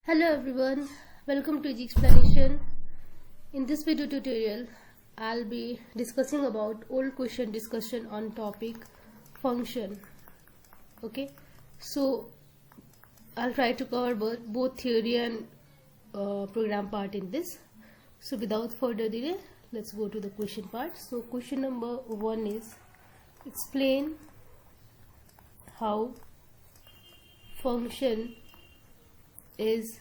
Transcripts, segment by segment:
Hello everyone, welcome to Easy Explanation. In this video tutorial, I'll be discussing about old question discussion on topic function. Okay, so I'll try to cover both theory and program part in this. So without further delay, let's go to the question part. So question number 1 is explain how function is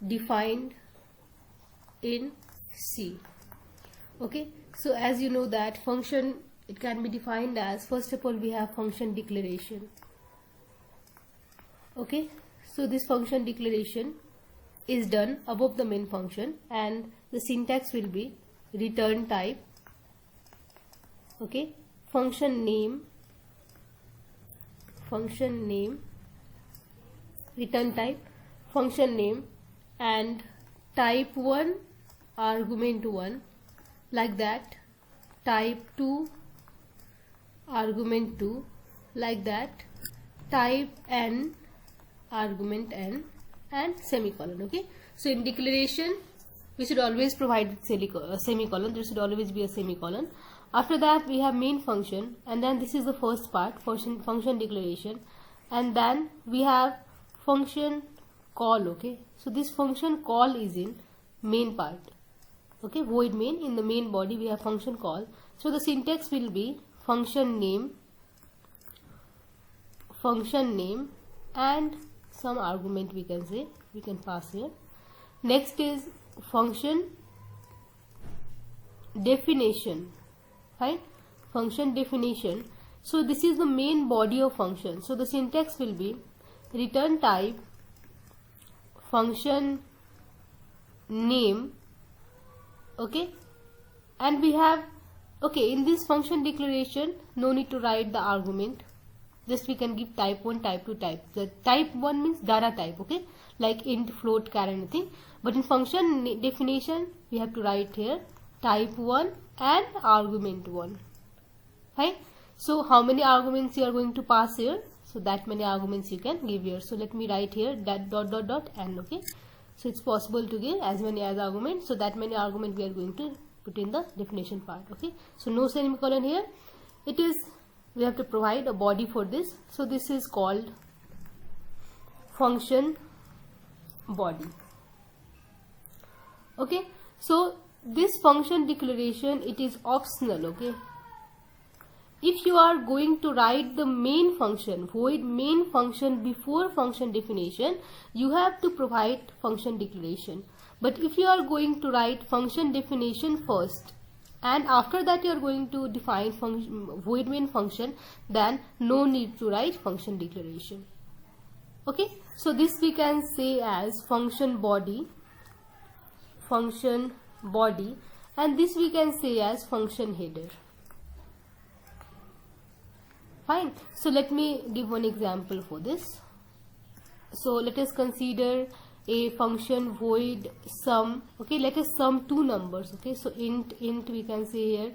defined in C. Okay, so as you know that function, it can be defined as, first of all we have function declaration. Okay, so this function declaration is done above the main function and the syntax will be return type, okay, function name, return type, function name, and type 1 argument 1, like that, type 2 argument 2, like that, type n argument n, and semicolon. Okay, so in declaration we should always provide semicolon. There should always be a semicolon. After that we have main function, and then this is the first part, function declaration, and then we have function call. Okay, so this function call is in main part. Okay, void main, in the main body we have function call. So the syntax will be function name, and some argument we can say, we can pass here. Next is function definition. Fine, function definition. So this is the main body of function. So the syntax will be return type, function name. Okay, and we have, okay, in this function declaration no need to write the argument, just we can give type 1, type 2, type. The type 1 means data type, okay, like int, float, char, anything. But in function definition we have to write here type 1 and argument 1. Fine, so how many arguments you are going to pass here? So that many arguments you can give here. So let me write here that dot and. Okay, so it's possible to give as many as arguments, so that many argument we are going to put in the definition part. Okay, so no semicolon here. It is, we have to provide a body for this, so this is called function body. Okay, so this function declaration, it is optional. Okay, if you are going to write the main function, void main function before function definition, you have to provide function declaration. But if you are going to write function definition first and after that you are going to define void main function, then no need to write function declaration. Okay, so this we can say as function body, and this we can say as function header. Fine, so let me give one example for this. So let us consider a function void sum. Okay, let us sum two numbers. Okay, so int we can say here,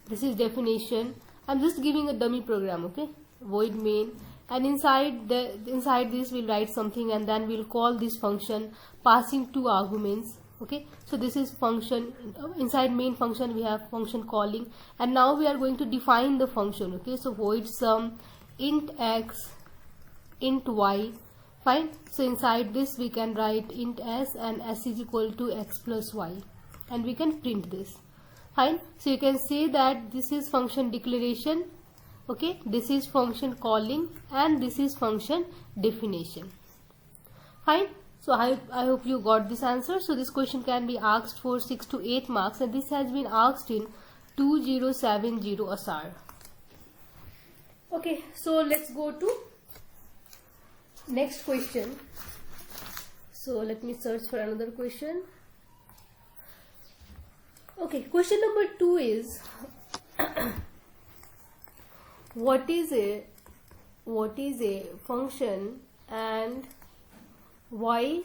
this is definition. I'm just giving a dummy program. Okay, void main, and inside this we'll write something, and then we'll call this function passing two arguments. Okay, so this is function, inside main function we have function calling, and now we are going to define the function. Okay, so void sum int x, int y. Fine, so inside this we can write int s, and s is equal to x plus y, and we can print this. Fine, so you can say that this is function declaration. Okay, this is function calling, and this is function definition. Fine, so I hope you got this answer. So this question can be asked for 6 to 8 marks, and this has been asked in 2070 ASAR. Okay, so let's go to next question. So let me search for another question. Okay, question number 2 is what is a function and why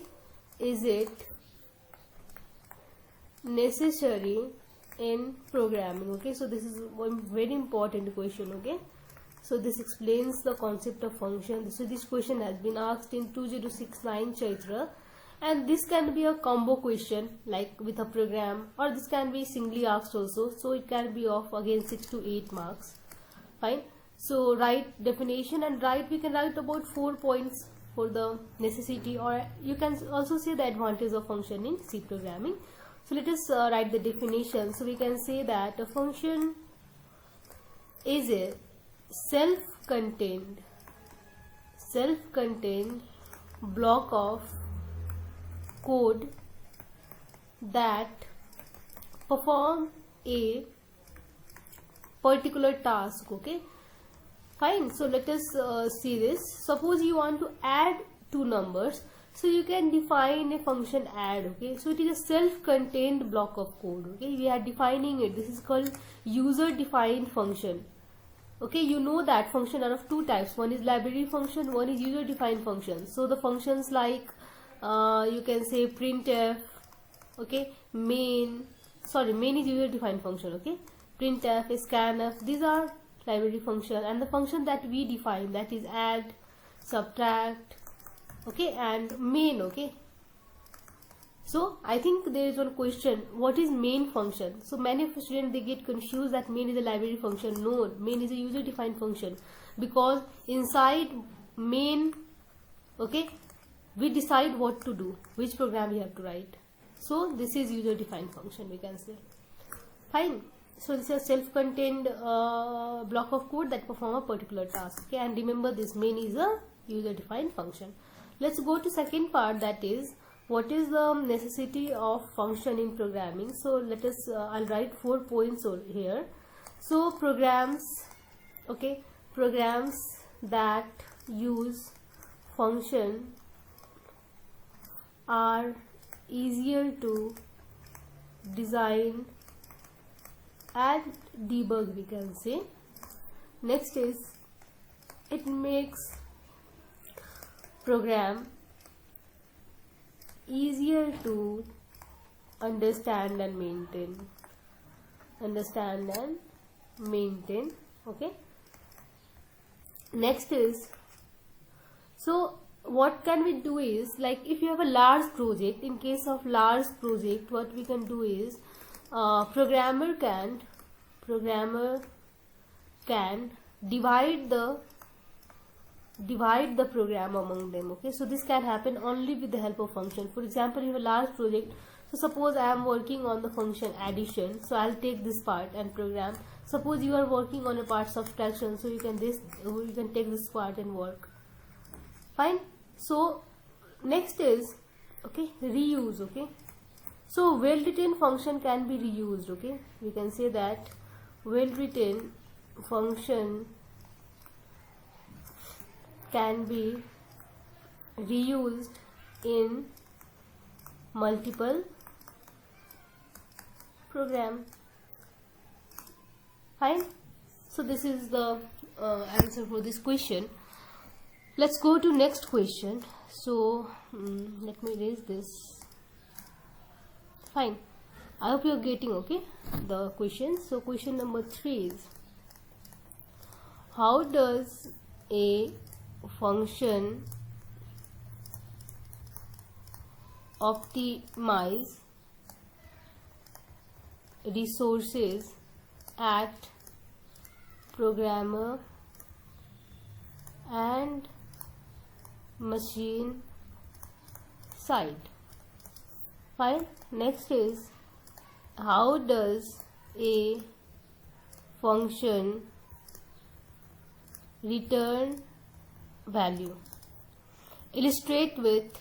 is it necessary in programming? Okay, so this is one very important question. Okay, So this explains the concept of function. So this question has been asked in 2069 Chaitra, And this can be a combo question like with a program, or this can be singly asked also, so it can be of again 6 to 8 marks. Fine. So write definition, and we can write about 4 points for the necessity, or you can also say the advantage of function in C programming. So let us write the definition. So we can say that a function is a self-contained block of code that perform a particular task. Okay, fine. So let us see this. Suppose you want to add two numbers, so you can define a function add. Okay, so it is a self-contained block of code. Okay, we are defining it. This is called user defined function. Okay, you know that function are of two types. One is library function, one is user defined function. So the functions like you can say printf, okay, main is user defined function. Okay, printf, scanf, these are library function, and the function that we define, that is add, subtract, okay, and main. Okay, so I think there is one question, what is main function? So many of the students, they get confused that main is a library function. No, main is a user defined function, because inside main, okay, we decide what to do, which program we have to write. So this is user defined function, we can say. Fine. So this is a self-contained block of code that perform a particular task. Okay, and remember this main is a user defined function. Let's go to second part, that is what is the necessity of function in programming. So let us I'll write 4 points over here. So programs, okay, programs that use function are easier to design and debug, we can say. Next is it makes program easier to understand and maintain. Okay, next is, so what can we do is, like if you have a large project, in case of large project, what we can do is programmer can divide the program among them. Okay, so this can happen only with the help of function. For example, you have a large project, so suppose I am working on the function addition, so I'll take this part and program. Suppose you are working on a part subtraction, so you can take this part and work. Fine. So next is, okay, reuse. Okay, so well-written function can be reused. Okay, we can say that well-written function can be reused in multiple program. Fine. So this is the answer for this question. Let's go to next question. So let me erase this. Fine. I hope you are getting, okay, the question. So question number 3 is, how does a function optimize resources at programmer and machine side? Fine. Next is, how does a function return value? Illustrate with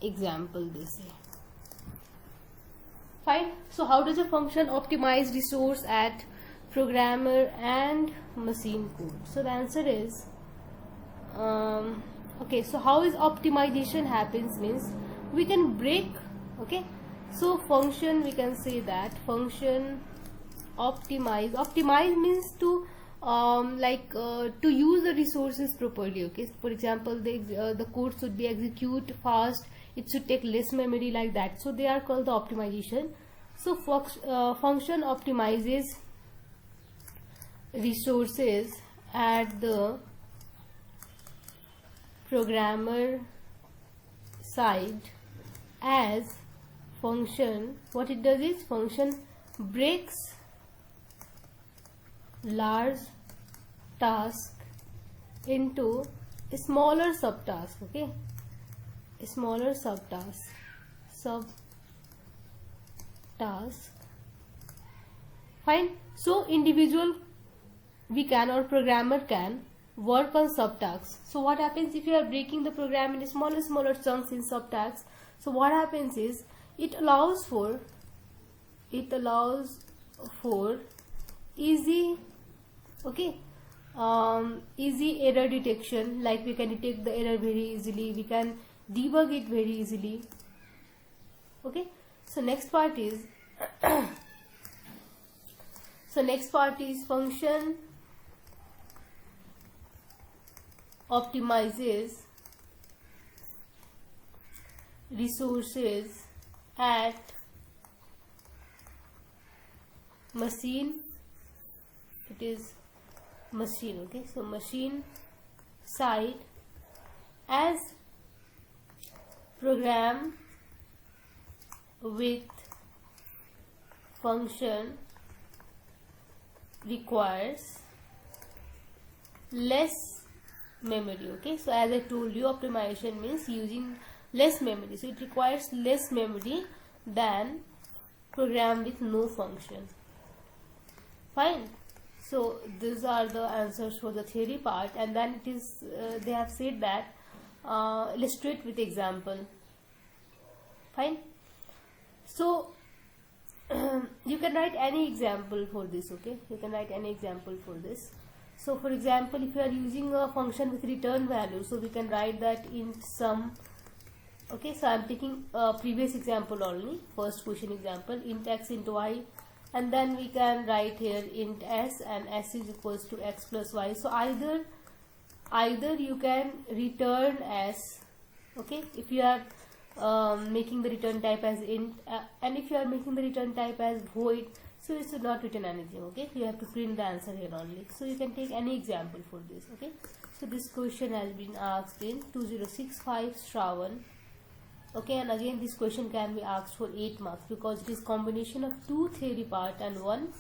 example, they say. Fine. So how does a function optimize resource at programmer and machine code? So the answer is okay, so how is optimization happens means we can break. Okay, so function, we can say that function optimize means to to use the resources properly. Okay, for example, the code should be execute fast, it should take less memory, like that. So they are called the optimization. So function optimizes resources at the programmer side as function, what it does is function breaks large task into a smaller subtask, okay, a smaller subtask. Fine. So individual we can, or programmer can, work on subtasks. So what happens if you are breaking the program into smaller chunks in subtasks? So what happens is it allows for easy, okay, easy error detection. Like we can detect the error very easily, we can debug it very easily. Okay, so next part is function optimizes resources at machine, it is machine, okay, so machine side as program with function requires less memory, okay. So as I told you, optimization means using less memory, so it requires less memory than program with no function. Fine. So these are the answers for the theory part, and then it is they have said that illustrate with example. Fine. So you can write any example for this, okay, you can write any example for this. So for example, if you are using a function with return value, so we can write that int sum, okay. So I am taking a previous example only, first question example, int x into y, and then we can write here int s, and s is equals to x plus y. So either you can return s, okay, if you are making the return type as int, and if you are making the return type as void, so it should not return anything, okay. You have to print the answer here only. So you can take any example for this, okay. So this question has been asked in 2065 Shravan, okay, and again this question can be asked for 8 marks because it is combination of 2 theory part and 1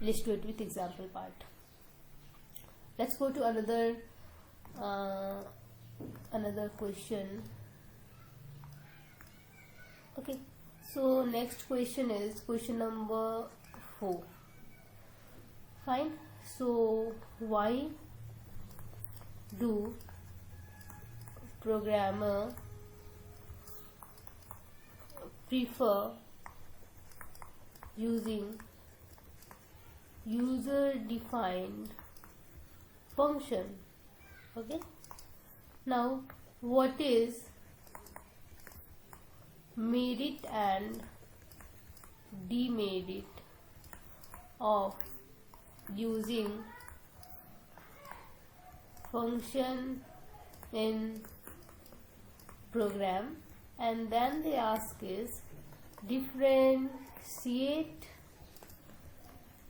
illustrate with example part. Let's go to another question. Okay, so next question is question number 4. Fine. So why do programmer prefer using user-defined function? Okay, now what is merit and demerit of using function in program? And then they ask is differentiate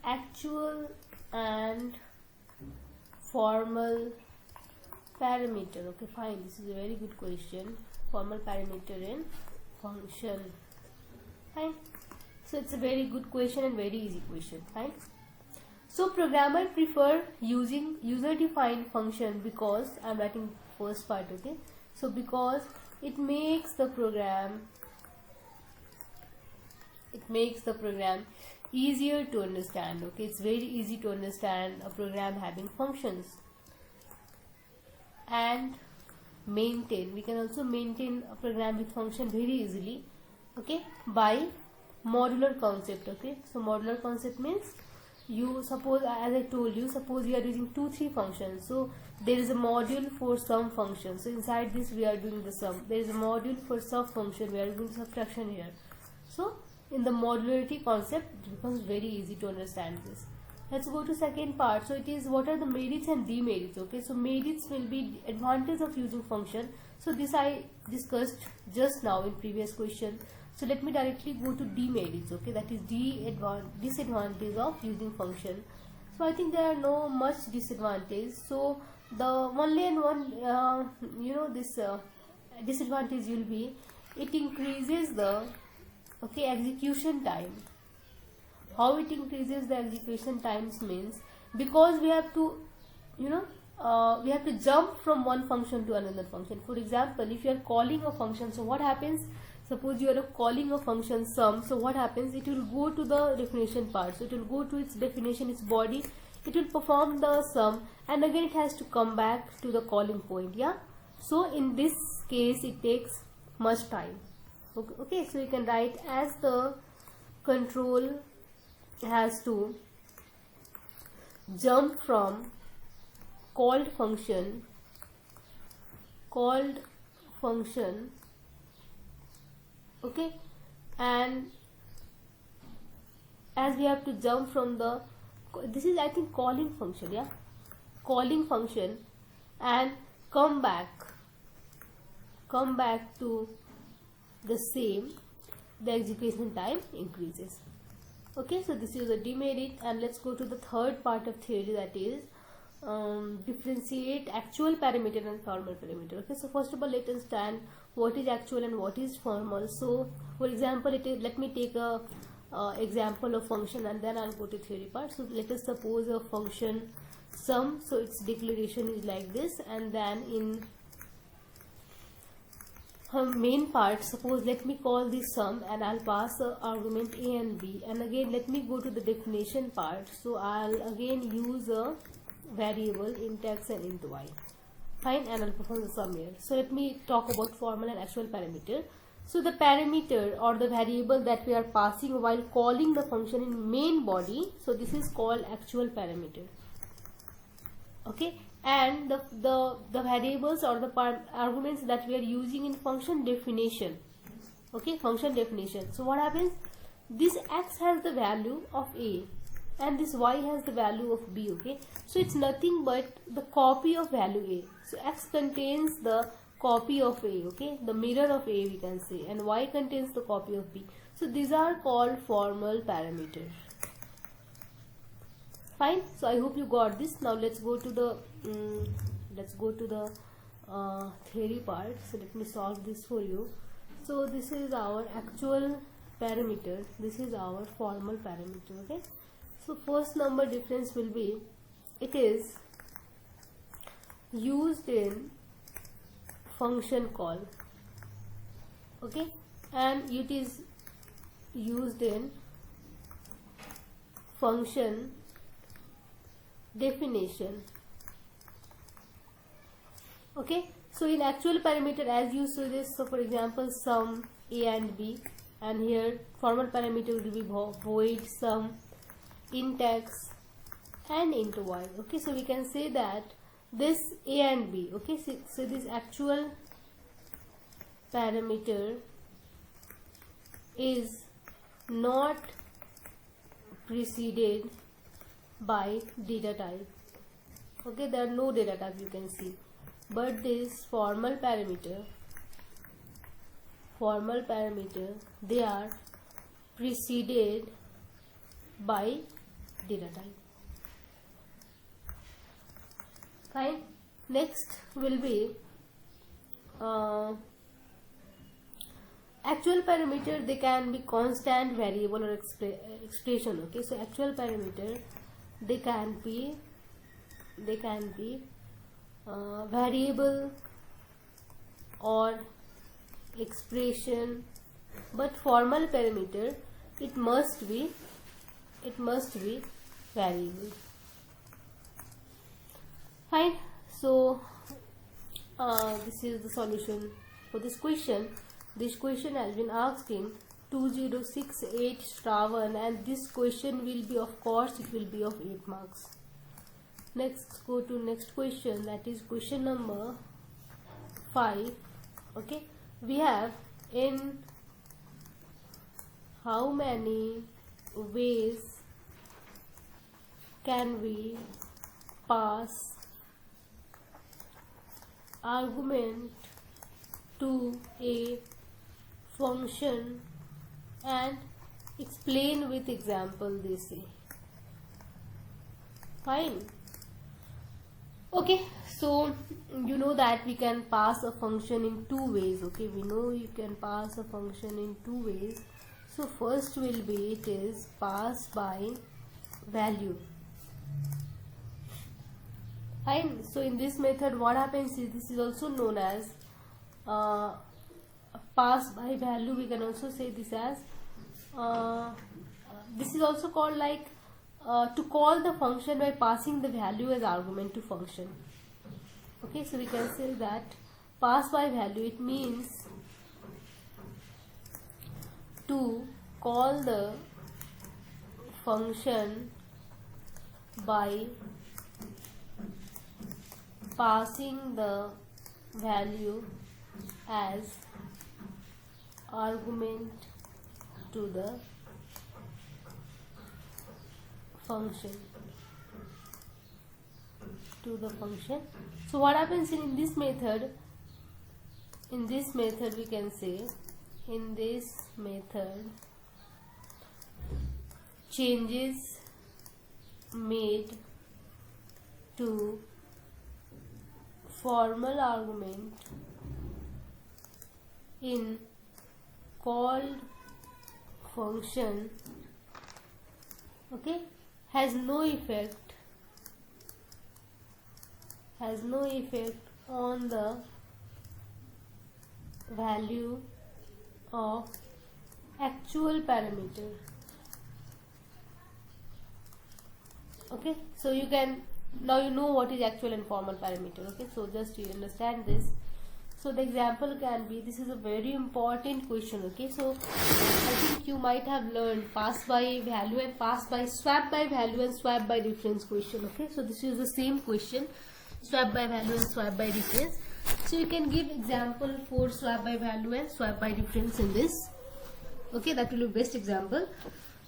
actual and formal parameter. Okay, fine, this is a very good question. Formal parameter in function. Fine. So it's a very good question and very easy question. Fine. So programmer prefer using user-defined function because I'm writing first part, okay. So because it makes the program easier to understand, okay. It's very easy to understand a program having functions, and maintain, we can also maintain a program with function very easily, okay, by modular concept, okay. So modular concept means, you suppose, as I told you, suppose you are using 2-3 functions, so there is a module for sum function, so inside this we are doing the sum. There is a module for sub function, we are doing subtraction here. So in the modularity concept it becomes very easy to understand this. Let's go to second part. So it is what are the merits and demerits, okay. So merits will be advantage of using function, so this I discussed just now in previous question. So let me directly go to demerits, okay, that is disadvantage of using function. So I think there are no much disadvantage. So The only and one this disadvantage will be it increases the execution time. How it increases the execution times means, because we have to we have to jump from one function to another function. For example, if you are calling a function, so what happens? Suppose you are calling a function sum, so what happens? It will go to the definition part, so it will go to its definition, its body, it will perform the sum, and again it has to come back to the calling point. Yeah, so in this case it takes much time. Okay, so you can write as the control has to jump from called function okay, and as we have to jump from the, this is I think calling function, yeah, calling function, and come back to the same, the execution time increases. Okay, so this is the demerit, and let's go to the third part of theory, that is differentiate actual parameter and formal parameter. Okay, so first of all, let us understand what is actual and what is formal. So for example, let me take a example of function, and then I'll go to theory part. So let us suppose a function sum, so its declaration is like this, and then in her main part, suppose let me call this sum and I'll pass a argument a and b, and again let me go to the definition part, so I'll again use a variable int x and int y. Fine, and I'll perform the sum here. So let me talk about formal and actual parameter. So the parameter or the variable that we are passing while calling the function in main body, so this is called actual parameter. Okay, and the variables or the arguments that we are using in function definition. Okay, function definition. So what happens? This x has the value of a and this y has the value of b. Okay, so it's nothing but the copy of value a. So x contains the copy of a, okay, the mirror of a we can say, and y contains the copy of b. So these are called formal parameters. Fine, so I hope you got this. Now let's go to the theory part. So let me solve this for you. So this is our actual parameter, this is our formal parameter. Okay, so first number difference will be, it is used in function call, okay, and it is used in function definition. Okay, so in actual parameter, as you saw this, so for example sum a and b, and here formal parameter will be void sum int x and int y. Okay, so we can say that this a and b, okay, so this actual parameter is not preceded by data type. Okay, there are no data type you can see, but this formal parameter, they are preceded by data type. Fine, next will be actual parameter. They can be constant, variable, or expression. Okay, so actual parameter, they can be variable or expression, but formal parameter, it must be variable. Fine, so this is the solution for this question. This question has been asked in 2068-1, and this question will be, of course, it will be of 8 marks. Next, go to next question, that is question number 5. Okay, we have, in how many ways can we pass argument to a function and explain with example, they say. Fine. Okay, so you know that we can pass a function in two ways. Okay, we know you can pass a function in two ways. So first will be, it is pass by value. Fine. So in this method what happens is, this is also known as uh, pass by value. We can also say this as this is also called like to call the function by passing the value as argument to function. Okay, so we can say that pass by value, it means to call the function by passing the value as argument to the function. So what happens in this method? In this method we can say, in this method changes made to formal argument in called function, okay, has no effect on the value of actual parameter. Okay, so you can, now you know what is actual and formal parameter. Okay, so just you understand this. So the example can be, this is a very important question. Okay, so I think you might have learned pass by value and pass by, swap by value and swap by difference question. Okay, so this is the same question, swap by value and swap by difference. So you can give example for swap by value and swap by difference in this. Okay, that will be best example.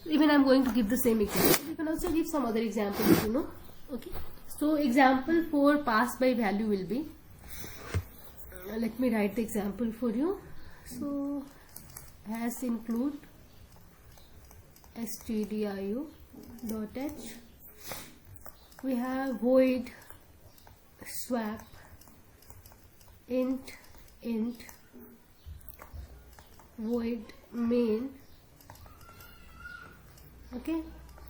Even I am going to give the same example. You can also give some other example if you know. Okay, so example for pass by value will be, let me write the example for you. So has include stdio dot h, we have void swap int void main, okay,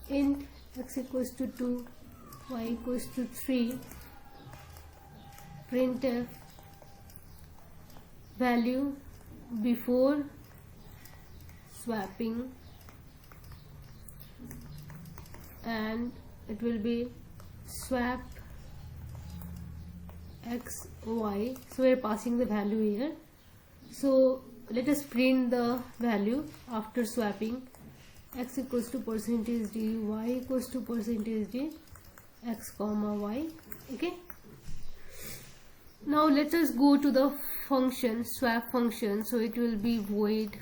int x equals to 2, y equals to 3, printf value before swapping, and it will be swap x y. So we are passing the value here. So let us print the value after swapping. X equals to percentage d, y equals to percentage d, x comma y. Okay, now let us go to the function, swap function. So it will be void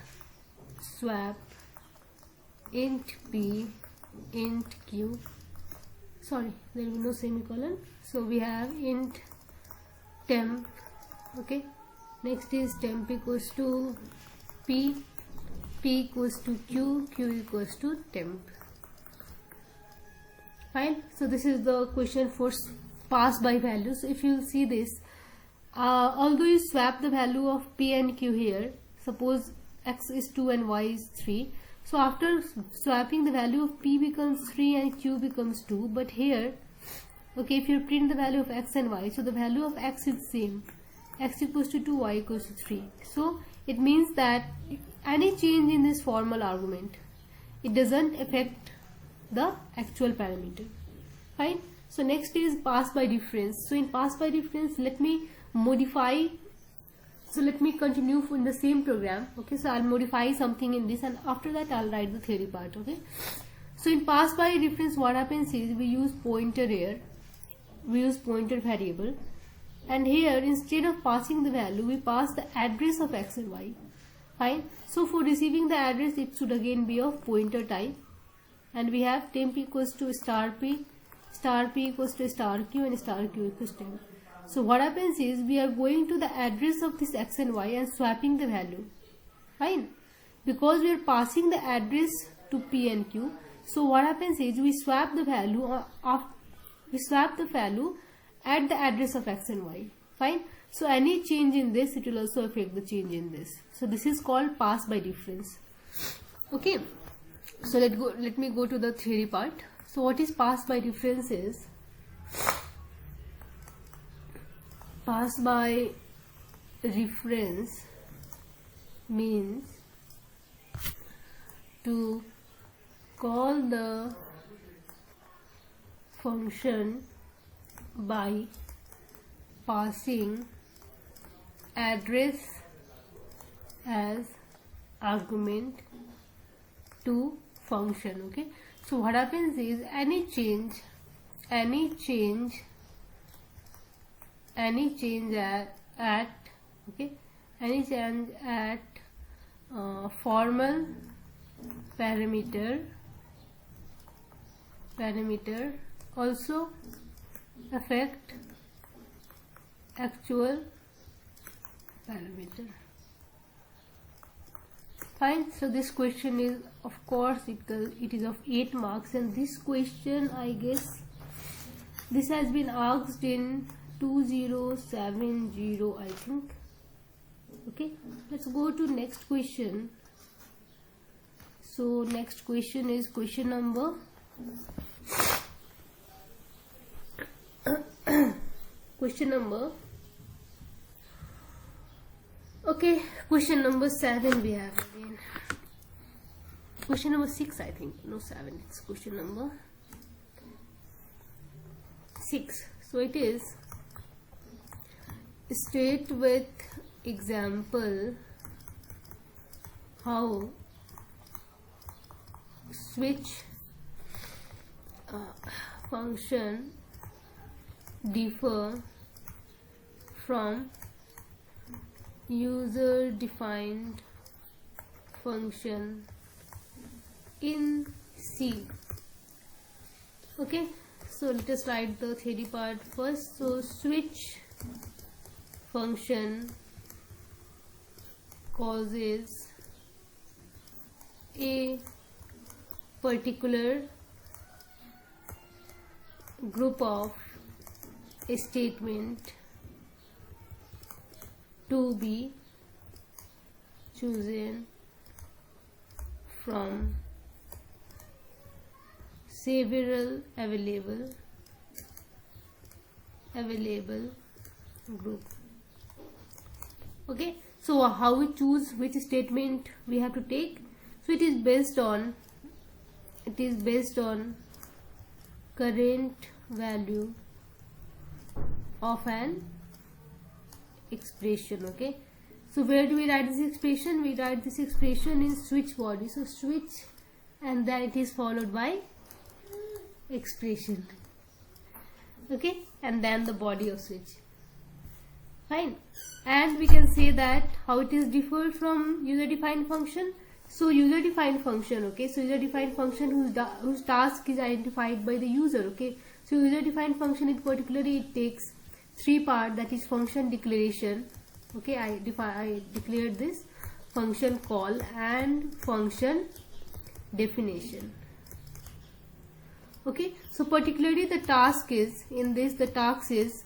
swap int p int q, sorry there will be no semicolon, so we have int temp, okay, next is temp equals to p, p equals to q, q equals to temp. Fine, so this is the question for pass by value. So if you see this, although you swap the value of p and q here, suppose x is 2 and y is 3, so after swapping the value of p becomes 3 and q becomes 2, but here, okay, if you print the value of x and y, so the value of x is same, x equals to 2, y equals to 3. So it means that any change in this formal argument, it doesn't affect the actual parameter. Fine, so next is pass by difference. So in pass by difference, let me modify, so let me continue in the same program. Okay, so I'll modify something in this, and after that I'll write the theory part. Okay, so in pass by difference, what happens is we use pointer here, we use pointer variable, and here instead of passing the value, we pass the address of x and y. Fine, so for receiving the address, it should again be of pointer type, and we have temp equals to star p equals to star q, and star q equals temp. So what happens is we are going to the address of this x and y and swapping the value. Fine, because we are passing the address to p and q, so what happens is we swap the value at the address of x and y. Fine. So any change in this, it will also affect the change in this. So this is called pass by difference. Okay. So let me go to the theory part. So what is pass by difference is, pass by reference means to call the function by passing address as argument to function. Okay, so what happens is any change at formal parameter also affect actual parameter. Fine. So this question is, of course, it is of 8 marks, and this question, I guess, this has been asked in 2070, I think. Okay, let's go to next question. So next question is question number okay, question number 7 we have again. Question number 6, I think. No, 7. It's question number 6. So it is, state with example how switch function differ from user defined function in C. Okay, so let us write the theory part first. So switch function causes a particular group of statement to be chosen from several available group. Okay, so how we choose which statement we have to take? So it is based on current value of an expression. Okay, so where do we write this expression? We write this expression in switch body. So switch, and then it is followed by expression. Okay, and then the body of switch. Fine. And we can say that how it is different from user defined function. So user defined function, okay, so user defined function whose task is identified by the user. Okay, so user defined function, in particularly, it takes 3 parts, that is function declaration. Okay, I declared this, function call, and function definition. Okay, so particularly the task is, in this the task is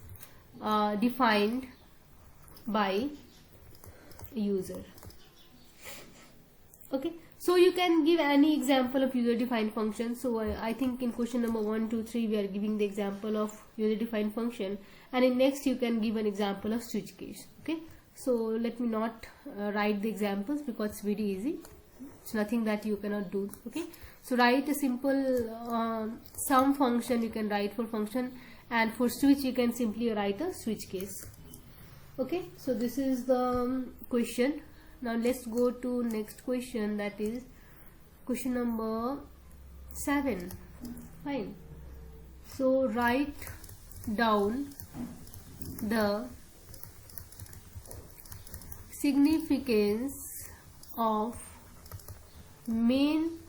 defined by user. Okay, so you can give any example of user defined function. So I think in question number 1, 2, 3 we are giving the example of user defined function, and in next you can give an example of switch case. Okay, so let me not write the examples because it's very easy. It's nothing that you cannot do. Okay, so write a simple sum function you can write for function, and for switch you can simply write a switch case. Okay, so this is the question. Now let's go to next question, that is question number 7. Fine. So write down the significance of main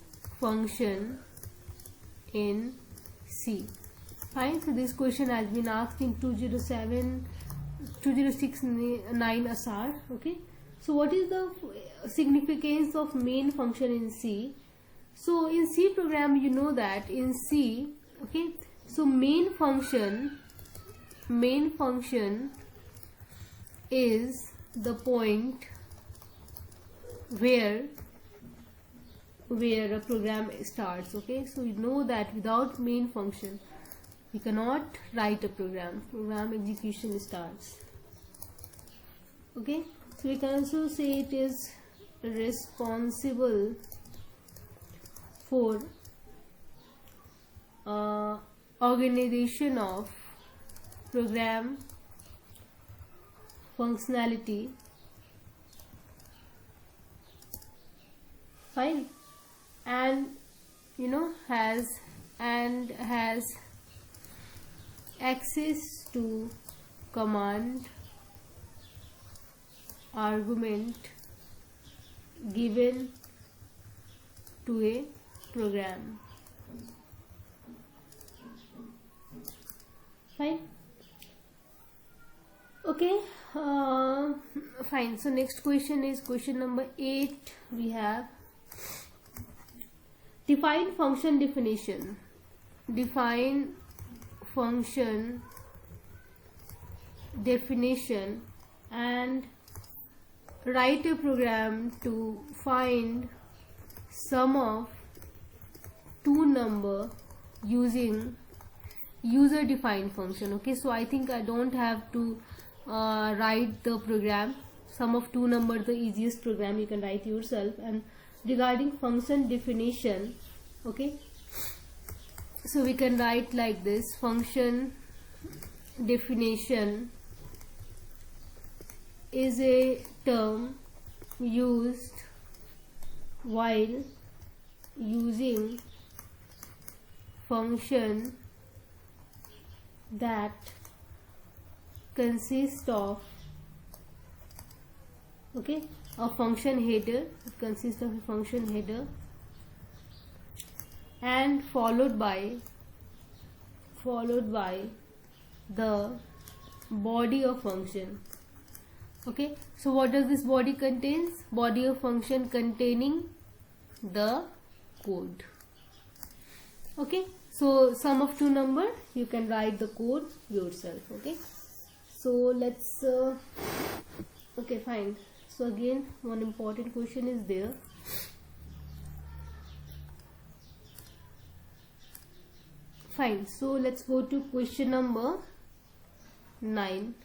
function in C. Fine. So this question has been asked in 2069 ASAR. Okay. So what is the significance of main function in C? So in C program, you know that in C, okay, so main function main function is the point where a program starts. Okay, so you know that without main function you cannot write a program execution starts. Okay, so we can also say it is responsible for organization of program functionality. Fine. And has access to command argument given to a program. Fine. Okay, fine. So next question is question number 8. We have define function definition. Define function definition and write a program to find sum of two number using user defined function. Okay, so I think I don't have to write the program. Sum of two number, the easiest program you can write yourself. And regarding function definition, okay, so we can write like this: function definition is a term used while using function that consists of a function header. It consists of a function header and followed by the body of function. Okay, so what does this body contains? Body of function containing the code. Okay, so sum of two number, you can write the code yourself. Okay, so let's okay, fine. So again, one important question is there. Fine, so let's go to question number 9.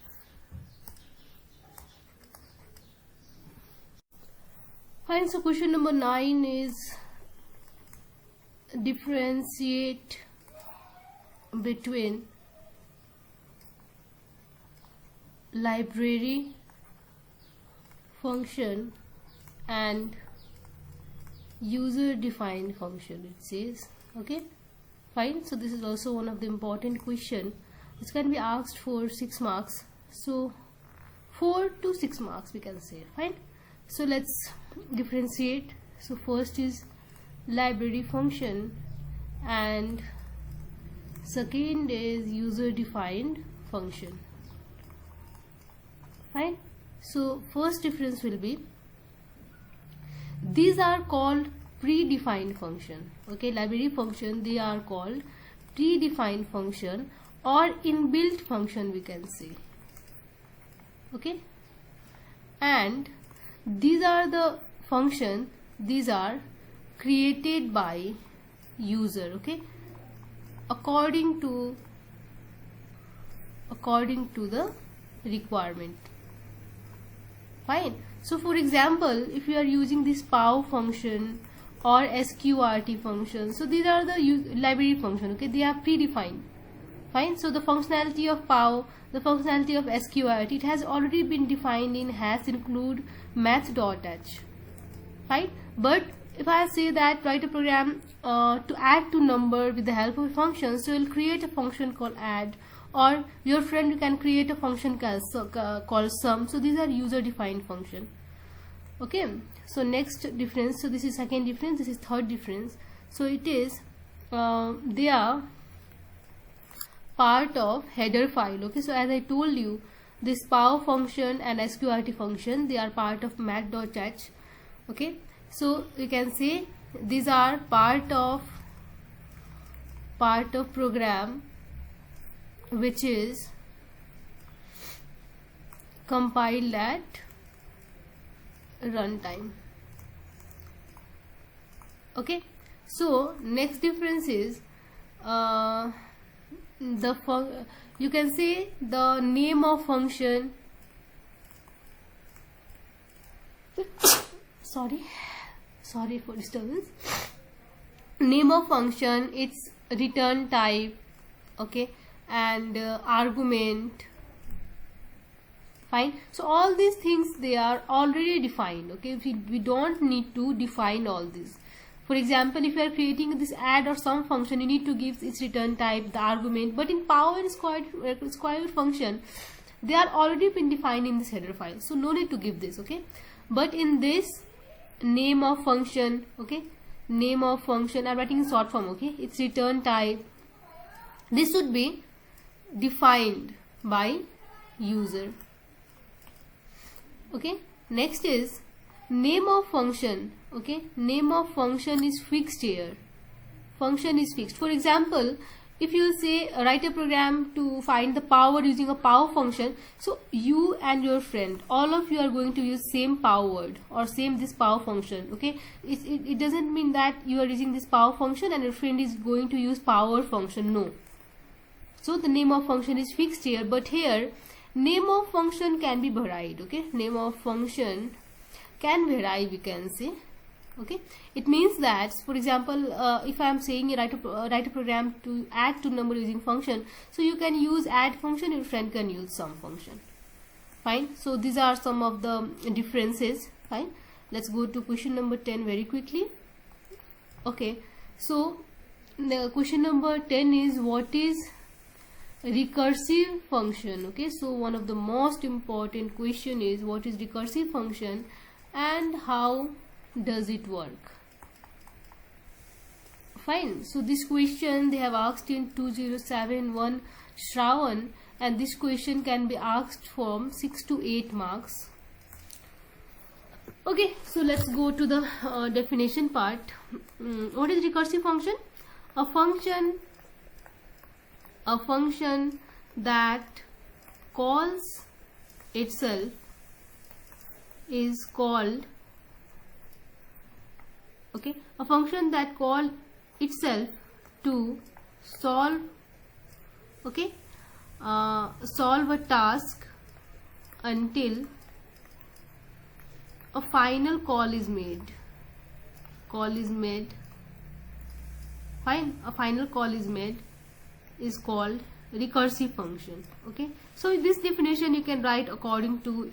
Fine, so question number 9 is differentiate between library function and user defined function, it says. Okay, fine. So this is also one of the important question. This can be asked for 6 marks, so 4 to 6 marks we can say. Fine, so let's differentiate. So first is library function and second is user defined function. Fine, so first difference will be these are called predefined function. Okay, library function, they are called predefined function or inbuilt function we can say. Okay, and these are the function, these are created by user. Okay, according to the requirement. Fine, so for example, if you are using this pow function or sqrt function, so these are the library function. Okay, they are predefined. Fine, so the functionality of pow, the functionality of sqrt, it has already been defined in has include math.h. Fine, but if I say that write a program to add to number with the help of a function, so you'll create a function called add, or your friend can create a function called sum. So these are user defined function. Okay, so next difference, so this is second difference, this is third difference. So it is they are part of header file. Okay, so as I told you, this pow function and sqrt function, they are part of math.h. Okay, so you can say these are part of program which is compiled at runtime. Okay, so next difference is you can say the name of function sorry for disturbance. Name of function, its return type, okay, and argument. Fine. So all these things, they are already defined. Okay, we don't need to define all this. For example, if you are creating this add or sum function, you need to give its return type, the argument. But in power and square root function, they are already been defined in this header file, so no need to give this. Okay, but in this name of function, okay, name of function, I'm writing in short form. Okay, its return type, this should be defined by user. Okay, next is name of function. Okay, name of function is fixed here. Function is fixed. For example, if you say write a program to find the power using a power function, so you and your friend, all of you are going to use same power word or same this power function. Okay, it doesn't mean that you are using this power function and your friend is going to use power function. No. So the name of function is fixed here, but here name of function can be varied. Okay, name of function can vary, we can say. Okay, it means that, for example, if I am saying write a program to add two number using function, so you can use add function, your friend can use sum function. Fine. So these are some of the differences. Fine. Let's go to question number 10 very quickly. Okay, so the question number 10 is, what is recursive function? Okay, so one of the most important question is, what is recursive function and how does it work? Fine. So this question they have asked in 2071 Shravan, and this question can be asked from 6 to 8 marks. Okay, so let's go to the definition part. What is recursive function? A function that calls itself is called, okay, a function that calls itself to solve, okay, solve a task until a final call is made. Fine. A final call is made is called recursive function. Okay, so this definition you can write according to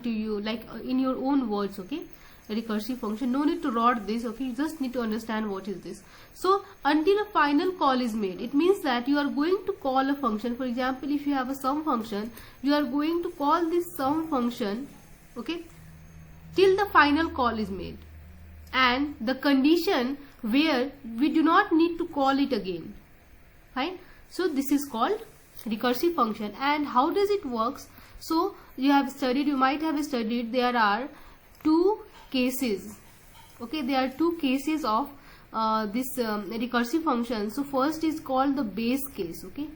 you, like in your own words. Okay, recursive function, no need to write this. Okay, you just need to understand what is this. So until a final call is made, it means that you are going to call a function. For example, if you have a sum function, you are going to call this sum function, okay, till the final call is made, and the condition where we do not need to call it again. Fine. So this is called recursive function. And how does it works? So you might have studied there are two cases. Okay, there are two cases of this recursive function. So first is called the base case. Okay,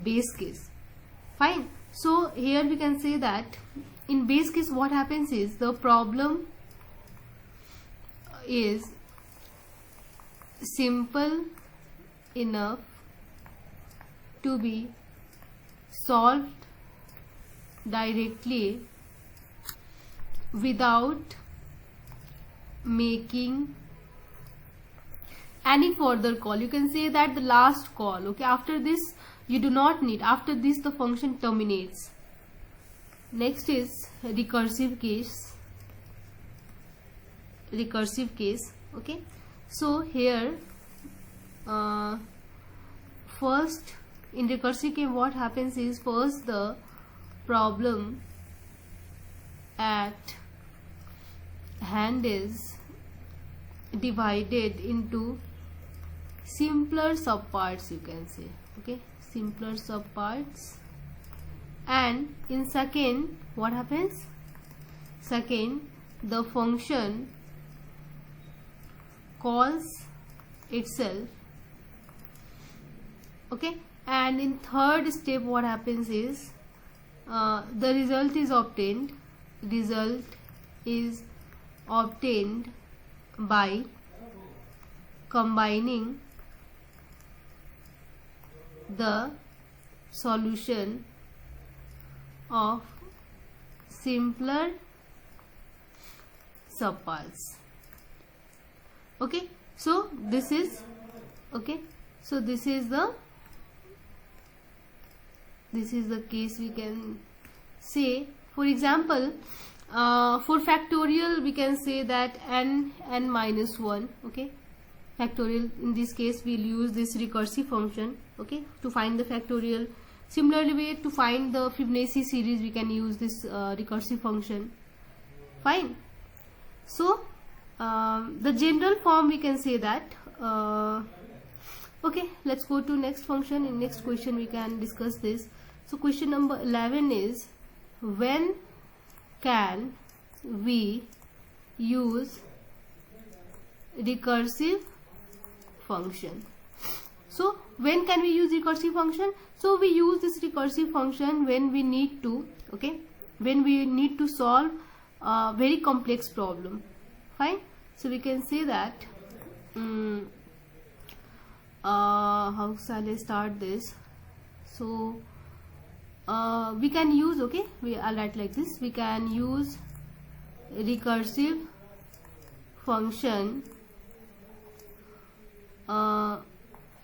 base case. Fine. So here we can say that in base case what happens is, the problem is simple enough to be solved directly without making any further call. You can say that the last call. Okay, after this you do not need, after this the function terminates. Next is recursive case. Okay, so here first in recursive case what happens is, first the problem at hand is divided into simpler subparts, you can say. Okay, simpler subparts. And in second what happens? Second, the function calls itself. Okay, and in third step what happens is, the result is obtained by combining the solution of simpler subpaths. Okay, so this is the case we can say. For example, for factorial we can say that n minus 1. Okay, factorial, in this case we'll use this recursive function, okay, to find the factorial. Similarly, to find the Fibonacci series we can use this recursive function. Fine. So the general form we can say that. Okay, let's go to next function. In next question we can discuss this. So question number 11 is, when can we use recursive function? So when can we use recursive function? So we use this recursive function when we need to, okay, when we need to solve a very complex problem. Fine. So we can say that how shall I start this? So we can use, okay, I'll write like this: we can use recursive function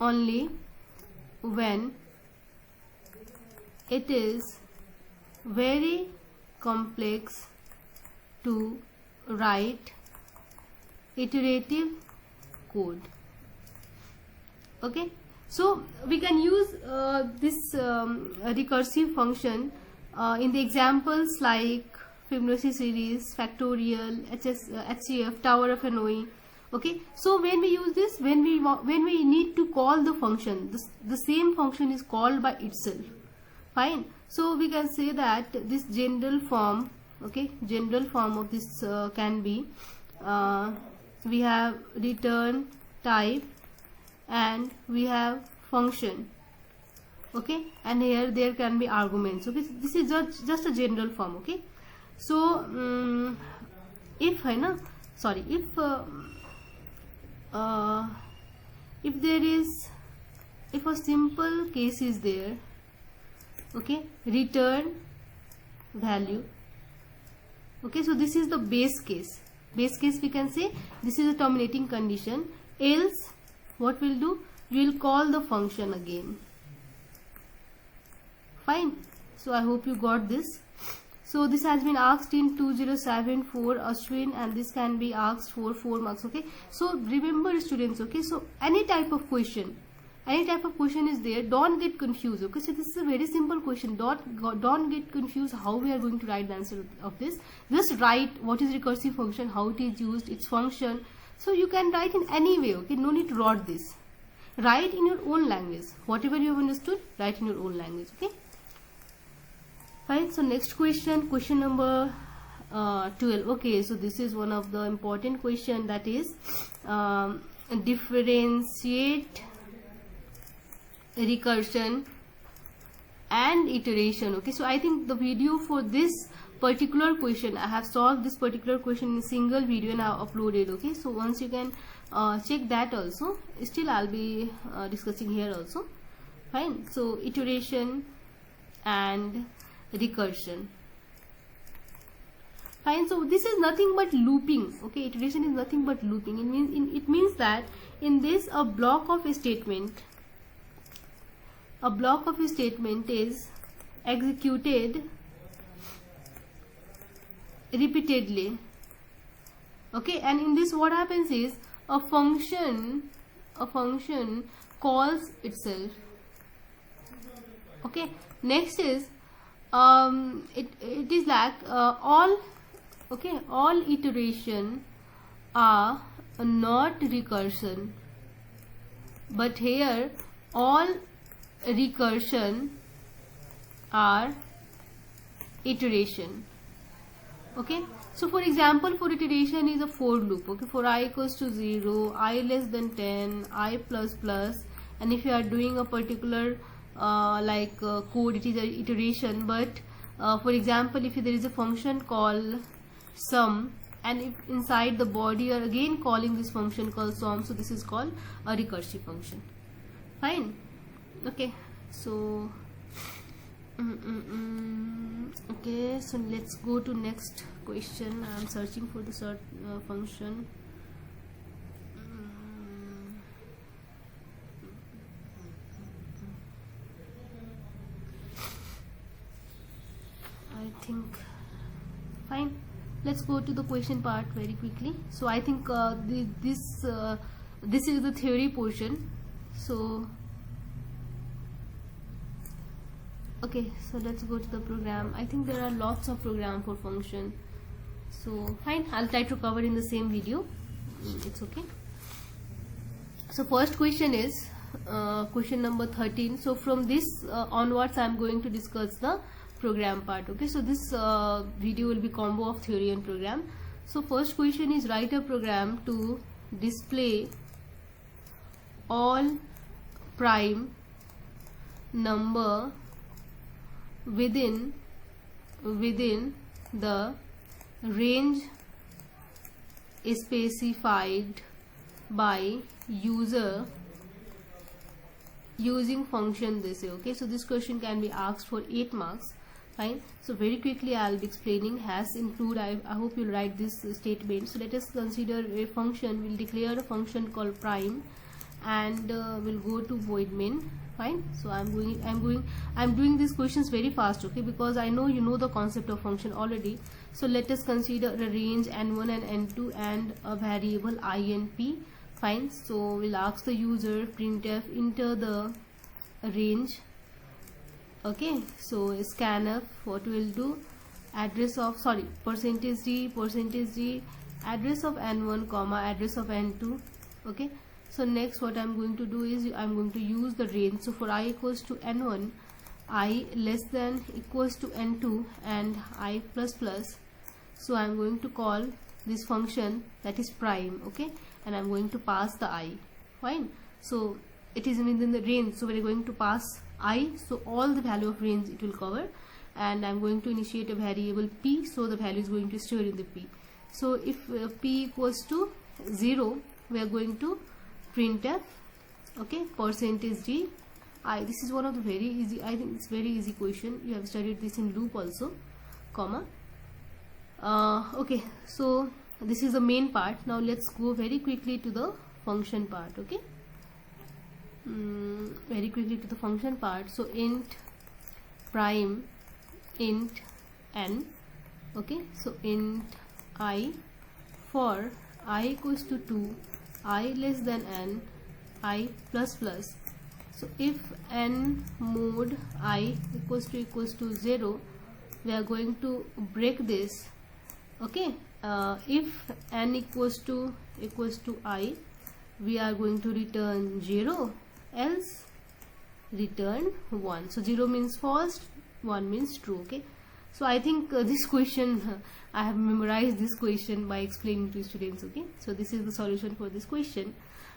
only when it is very complex to write iterative code. Okay, so we can use this recursive function in the examples like Fibonacci series, factorial, HCF, tower of Hanoi. Okay, so when we use this, when we need to call the function, the same function is called by itself. Fine. So we can say that this general form, okay, general form of this can be, we have return type and we have function, okay, and here there can be arguments. Okay, this is just a general form. Okay, so if a simple case is there, okay, return value. Okay, so this is the base case. Base case we can say this is a terminating condition. Else what we'll do, we'll call the function again. Fine. So I hope you got this. So this has been asked in 2074 Ashwin, and this can be asked for 4 marks. Okay, so remember students, okay, so any type of question is there, don't get confused. Okay, so this is a very simple question. Don't get confused how we are going to write the answer of this. Just write what is recursive function, how it is used, its function. So you can write in any way. Okay, no need to write this. Write in your own language. Whatever you have understood, write in your own language. Okay. Fine. So next question, question number 12. Okay, so this is one of the important question, that is differentiate recursion and iteration. Okay, so I think the video for this particular question, I have solved this particular question in a single video and I have uploaded. Okay, so once you can check that also. Still I'll be discussing here also. Fine. So iteration and recursion. Fine. So this is nothing but looping. Okay, iteration is nothing but looping. It means that in this a block of a statement is executed repeatedly. Okay, and in this what happens is a function calls itself. Okay, next is it is like all iteration are not recursion, but here all recursion are iteration. Okay, so for example, for iteration is a for loop. Okay, for I equals to 0, I less than 10, I plus plus, and if you are doing a particular code, it is a iteration, but For example, if there is a function called sum, and if inside the body are again calling this function called sum, so this is called a recursive function. Fine. Okay, so okay, so let's go to next question. I am searching for the function. I think fine. Let's go to the question part very quickly. So I think this is the theory portion. So okay, so let's go to the program. I think there are lots of program for function. So fine, I'll try to cover in the same video. It's okay. So first question is question number 13. So from this onwards, I'm going to discuss the program part. Okay, so this video will be combo of theory and program. So first question is, write a program to display all prime number within the range specified by user using function this. Okay, so this question can be asked for 8 marks. Fine. So very quickly I'll be explaining. Has include, I hope you'll write this statement. So let us consider a function. We'll declare a function called prime, and we'll go to void main. Fine. So I'm doing these questions very fast, okay, because I know you know the concept of function already. So let us consider a range n1 and n2 and a variable I and p. Fine. So we'll ask the user printf enter the range. Okay, so scanf, what we'll do, address of %d address of n1 comma address of n2. Okay, so next what I'm going to do is I'm going to use the range. So for I equals to n1, I less than equals to n2 and I plus plus, so I'm going to call this function that is prime. Okay, and I'm going to pass the I. Fine. So it is within the range, so we're going to pass I, so all the value of range it will cover, and I'm going to initiate a variable p, so the value is going to store in the p. So if p equals to 0, we are going to printf, okay, %d I. This is one of the very easy, I think it's very easy question. You have studied this in loop also, comma. Okay, so this is the main part. Now let's go very quickly to the function part. Okay, very quickly to the function part. So int prime int n. Okay, so int I for I equals to 2, I less than n, I plus plus. So if n mod I equals to 0, we are going to break this. Okay, if n equals to I, we are going to return 0, else return 1. So 0 means false, 1 means true. Okay, so I think this question I have memorized this question by explaining to students. Okay, so this is the solution for this question.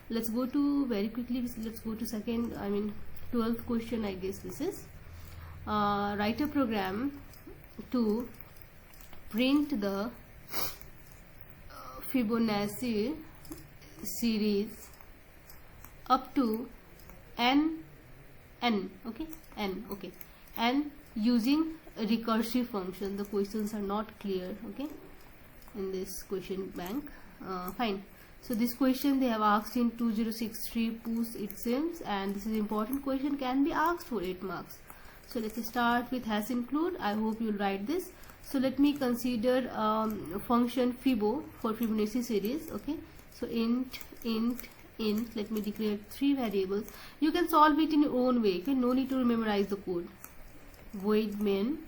Let's go to very quickly, let's go to 12th question. I guess this is write a program to print the Fibonacci series up to n, okay, n, okay, and using a recursive function. The questions are not clear, okay, in this question bank. Fine. So this question they have asked in 2063 PUS, it seems, and this is important question, can be asked for 8 marks. So let's start with has include. I hope you'll write this. So let me consider function Fibo for Fibonacci series. Okay, so int, let me declare 3 variables. You can solve it in your own way. Okay, no need to memorize the code. Void main.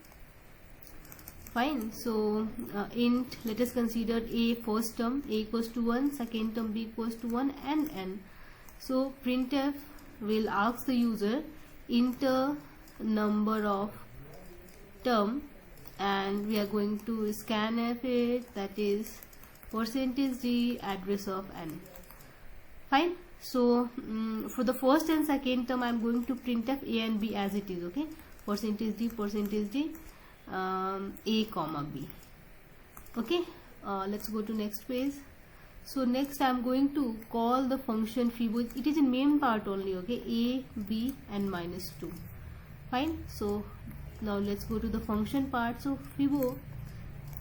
Fine. So int, let us consider a first term, a equals to 1, second term b equals to 1, and n. So printf will ask the user enter number of term, and we are going to scanf it, that is %d address of n. Fine. So for the first and second term, I am going to printf a and b as it is. Okay, %d, a comma b. Okay, let's go to next page. So next I'm going to call the function Fibo. It is in main part only, okay, a, b and minus 2. Fine. So now let's go to the function part. So Fibo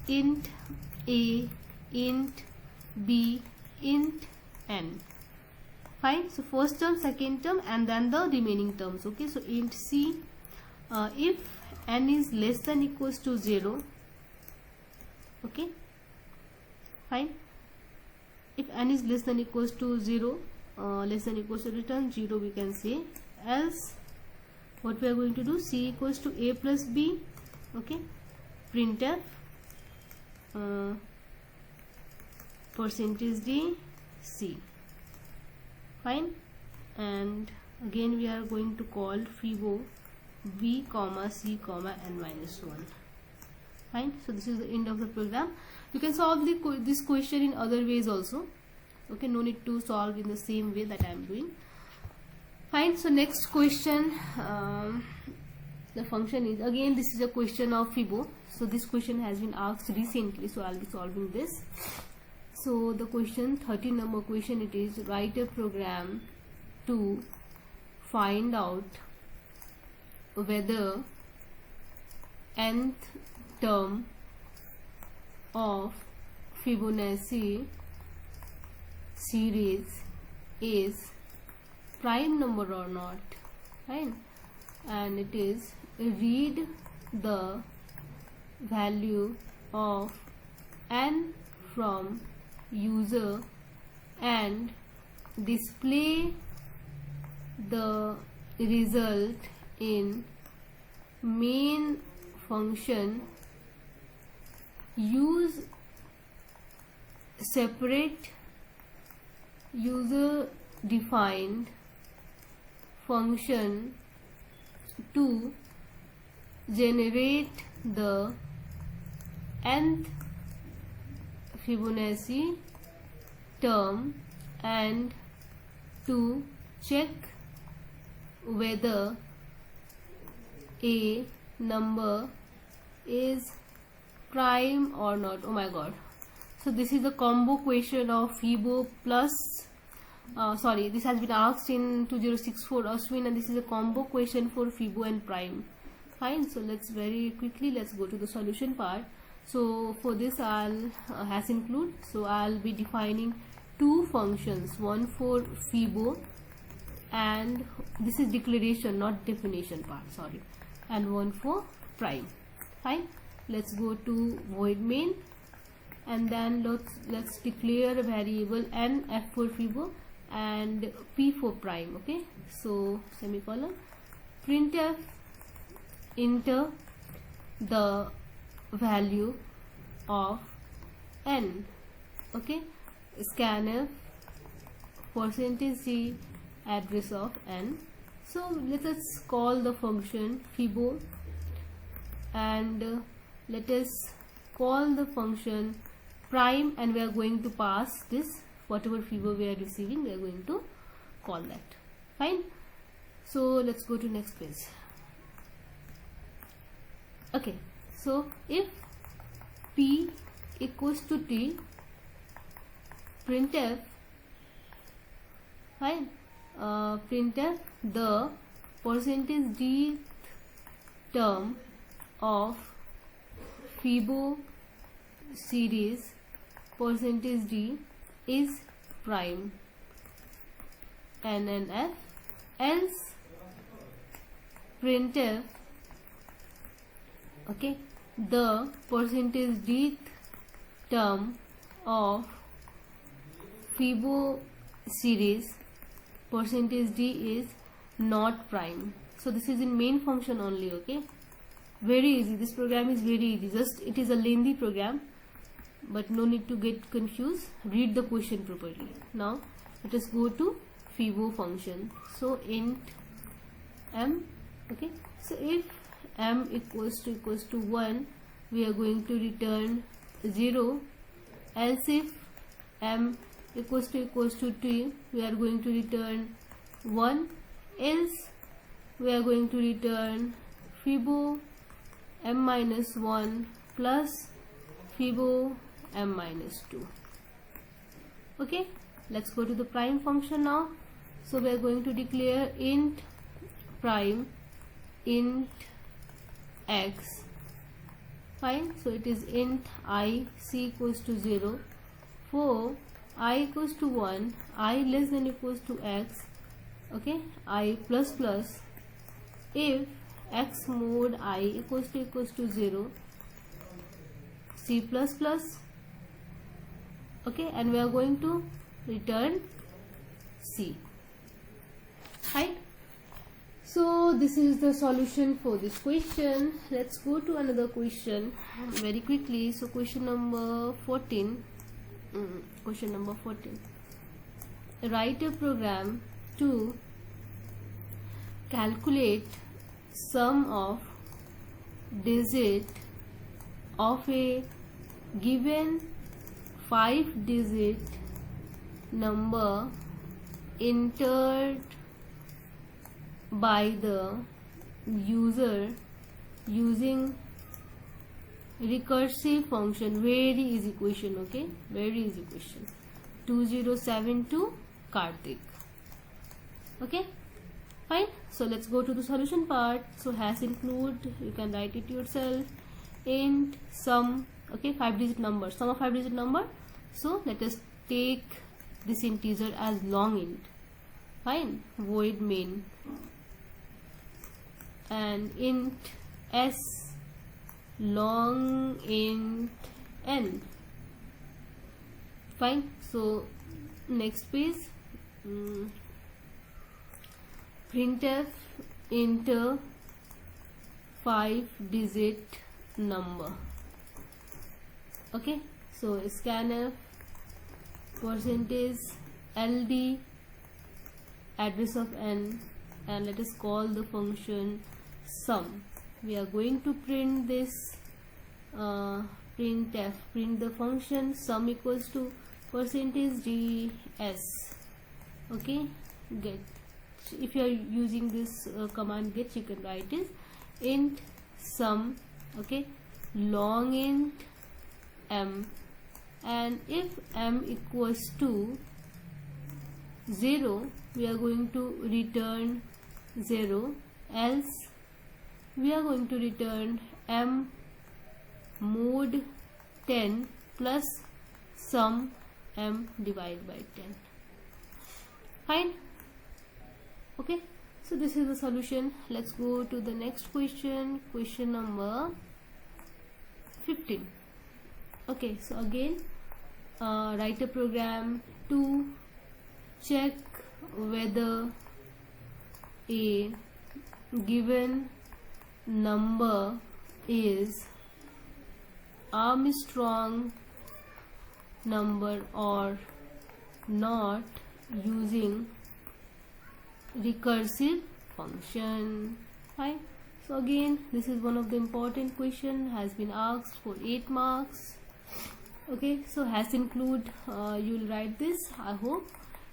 int a, int b, int n. Fine. So first term, second term and then the remaining terms. Okay, so int c, if n is less than equals to 0, okay, fine. If n is less than equals to 0, less than equals to return 0, we can say. Else what we are going to do, c equals to a plus b, okay, printf %d c. Fine. And again we are going to call Fibo b comma c comma n minus 1. Fine. So this is the end of the program. You can solve this question in other ways also. Okay, no need to solve in the same way that I am doing. Fine. So next question, the function is, again this is a question of Fibo. So this question has been asked recently, so I'll be solving this. So the question, 13 number question, it is write a program to find out whether nth term of Fibonacci series is prime number or not. Fine. And it is read the value of n from user and display the result in main function. Use separate user defined function to generate the nth Fibonacci term and to check whether a number is prime or not. Oh my god. So this is a combo question of Fibo plus this has been asked in 2064 Ashwin, and this is a combo question for Fibo and prime. Fine. So let's go to the solution part. So for this I'll has include, so I'll be defining two functions, one for Fibo and this is declaration, not definition part, sorry, and one for prime. Fine. Let's go to void main and then let's declare a variable n, f for Fibo and p for prime. Okay, so semicolon, printf enter the value of n, okay, scanf %c address of n. So let us call the function Fibo and let us call the function prime, and we are going to pass this whatever Fibo we are receiving, we are going to call that. Fine. So let's go to next page. Okay, so if p equals to t, printf, fine, printf the %d term of Fibo series %d is prime, nnf, else printf, okay, the %d term of Fibo series %d is not prime. So this is in main function only. Okay, very easy. This program is very easy. Just it is a lengthy program, but no need to get confused. Read the question properly. Now let us go to Fibo function. So int m, okay, so if m equals to 1, we are going to return 0, else if m equals to t, we are going to return 1, else we are going to return Fibo m minus 1 plus Fibo m minus 2. Okay, let's go to the prime function now. So we are going to declare int prime int x. Fine, so it is int I c equals to 0 for I equals to 1, I less than equals to x, okay, I plus plus, if x mod I equals to 0, c plus plus, okay, and we are going to return c. Right? So this is the solution for this question. Let's go to another question very quickly. So question number 14. Question number 14. Write a program to calculate sum of digit of a given 5-digit number entered by the user using recursive function. Very easy question, okay, very easy question. 2072 Karthik. Okay, fine. So let's go to the solution part. So has include, you can write it yourself, int sum, okay, 5-digit number, sum of 5-digit number. So let us take this integer as long int. Fine, void main and int s long int n. Fine, so next page, printf enter 5-digit number. Okay, so scanf percentage ld address of n, and let us call the function sum. We are going to print this printf, print the function sum equals to percentage ds. Okay, get, if you are using this command get, you can write is int sum, okay, long int m, and if m equals to 0, we are going to return 0, else we are going to return m mod 10 plus sum m divided by 10. Fine, okay, so this is the solution. Let's go to the next question, question number 15. Okay, so again write a program to check whether a given number is Armstrong number or not using recursive function. Fine, so again this is one of the important question, has been asked for 8 marks. Okay, so has include, you will write this, I hope,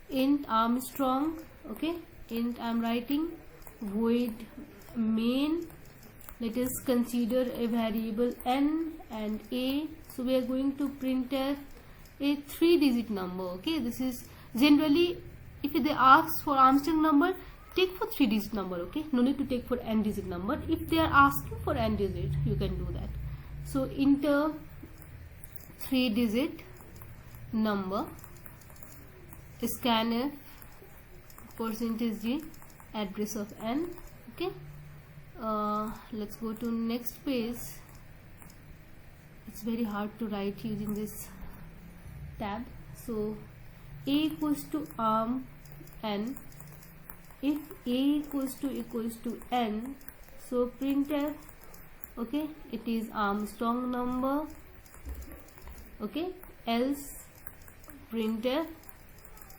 int Armstrong, okay, int I'm writing, void main, let us consider a variable n and a. So we are going to printf a 3-digit number. Okay, this is generally, if they ask for Armstrong number, take for 3-digit number. Okay, no need to take for n-digit number. If they are asking for n-digit, you can do that. So enter 3-digit number, scanf percentage g address of n. Okay, let's go to next page. It's very hard to write using this tab. So a equals to arm n, if a equals to n, so printf, okay, it is Armstrong number, okay, else printf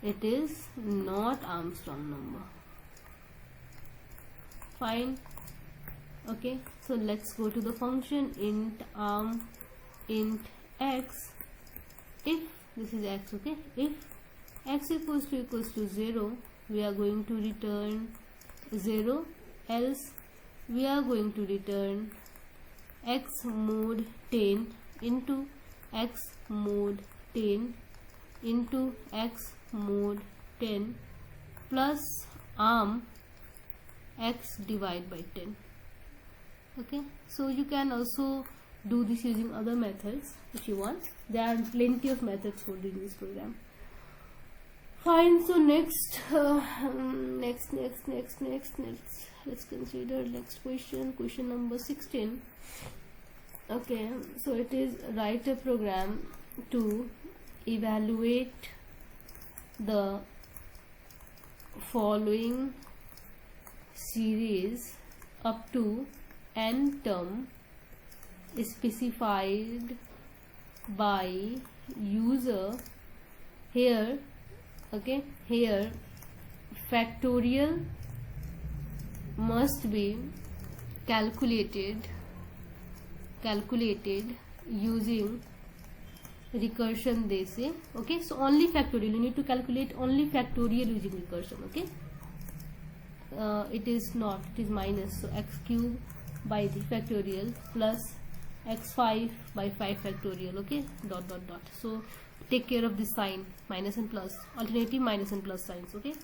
it is not Armstrong number. Fine, okay, so let's go to the function int arm int x. If this is x, okay, if x equals to 0, we are going to return 0, else we are going to return x mod 10 into x mod 10 into x mod 10 plus arm x divided by 10. Okay, so you can also do this using other methods if you want. There are plenty of methods for doing this program. Fine, so next let's consider next question number 16. Okay, so it is write a program to evaluate the following series up to n term specified by user. Here, okay, here factorial must be calculated using recursion, they say. Okay, so only factorial, you need to calculate only factorial using recursion. Okay, it is not, it is minus, so x cube by the factorial plus x5 by 5 factorial. Okay, dot dot dot. So take care of this sign, minus and plus, alternative minus and plus signs. Okay,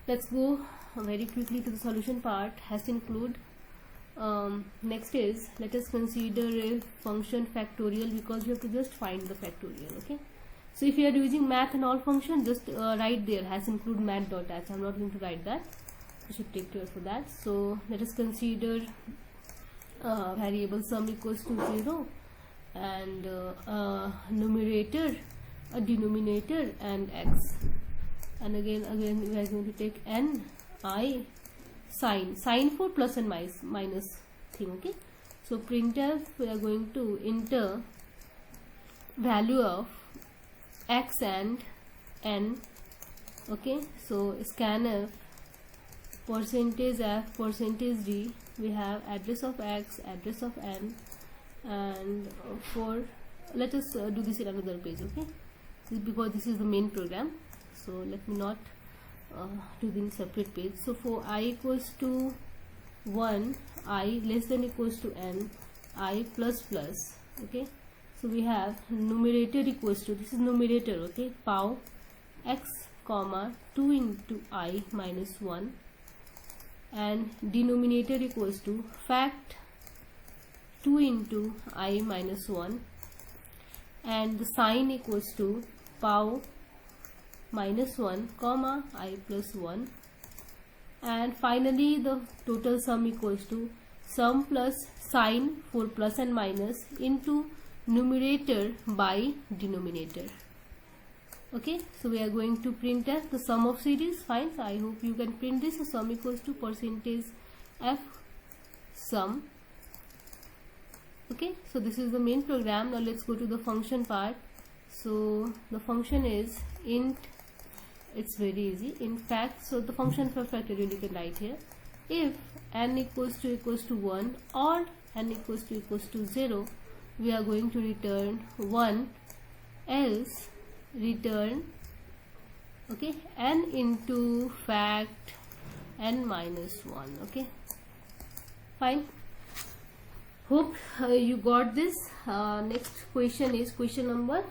let's go very quickly to the solution part. Has to include next is, let us consider a function factorial, because you have to just find the factorial. Okay, so if you are using math and all function, just write there has include math.h. I'm not going to write that, you should take care for that. So let us consider variable sum equals to 0 and numerator, a denominator and x, and again we are going to take n I sign for plus and minus thing. Okay, so printf, we are going to enter value of x and n. Okay, so scanf percentage f percentage d, we have address of x, address of n, and for, let us do this in another page. Okay, because this is the main program, so let me not do the separate page. So for I equals to 1, I less than equals to n, I plus plus. Okay, so we have numerator equals to, this is numerator. Okay, pow x comma 2 into I minus 1, and denominator equals to fact 2 into I minus 1, and the sign equals to pow minus 1 comma I plus 1, and finally the total sum equals to sum plus sign for plus and minus into numerator by denominator. Okay, so we are going to print as the sum of series. Fine, so I hope you can print this. So sum equals to percentage f sum. Okay, so this is the main program. Now let's go to the function part. So the function is int, it's very easy. In fact, so the function for factorial you can write here. If n equals to 1 or n equals to 0, we are going to return 1, else return, okay, n into fact n minus 1. Okay, fine, hope you got this. Next question is question number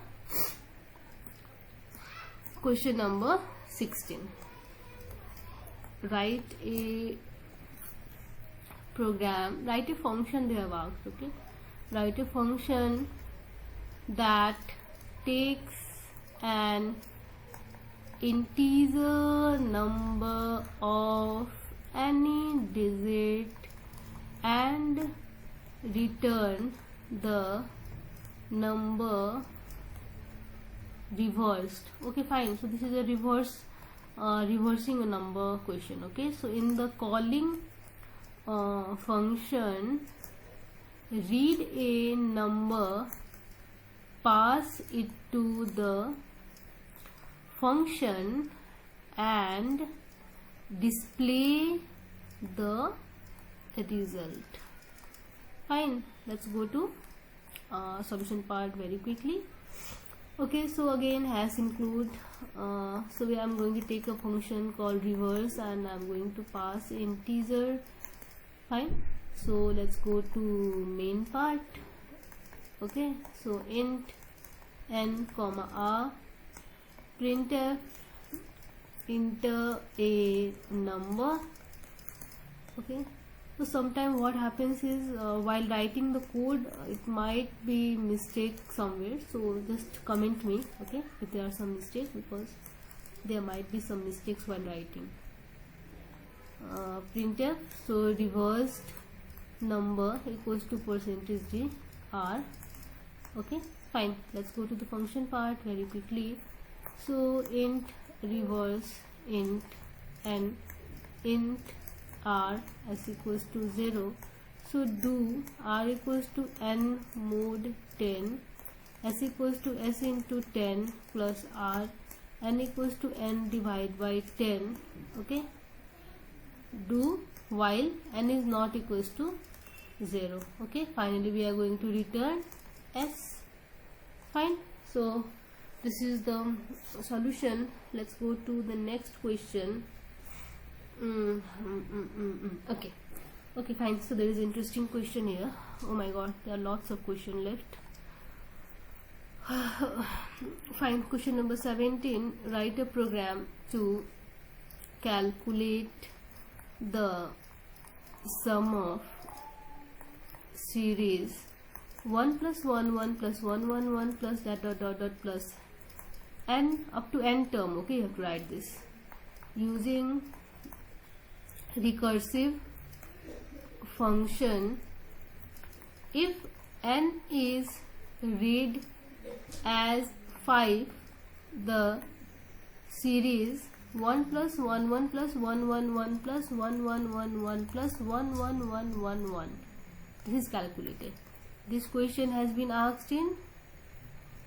16. Write a program, write a function, they have asked. Okay, write a function that takes an integer number of any digit and return the number reversed. Okay, fine, so this is a reversing a number question. Okay, so in the calling function, read a number, pass it to the function and display the result. Fine, let's go to solution part very quickly. Okay, so again has include, so I'm going to take a function called reverse and I'm going to pass integer. Fine, So let's go to main part. Okay, so int n comma r, printf, enter a number. Okay, so sometimes what happens is while writing the code it might be mistake somewhere, so just comment me, okay, if there are some mistakes, because there might be some mistakes while writing. Printf, so reversed number equals to %d r. Okay, fine, let's go to the function part very quickly. So int reverse int n int r s equals to 0. So do r equals to n mod 10, s equals to s into 10 plus r, n equals to n divided by 10. Okay, do while n is not equals to 0. Okay, finally we are going to return s. Fine, so this is the solution. Let's go to the next question. Okay, fine, so there is interesting question here. Oh my god, there are lots of questions left. Fine, question number 17. Write a program to calculate the sum of series 1 plus 1 1 plus 1 1 1 plus dot dot dot dot plus n up to n term. Okay, you have to write this using recursive function if n is read as 5, the series 1 plus 1 1 plus 1 1 1 plus 1 1 1 1 plus 1 1 1 1 1. This is calculated. This question has been asked in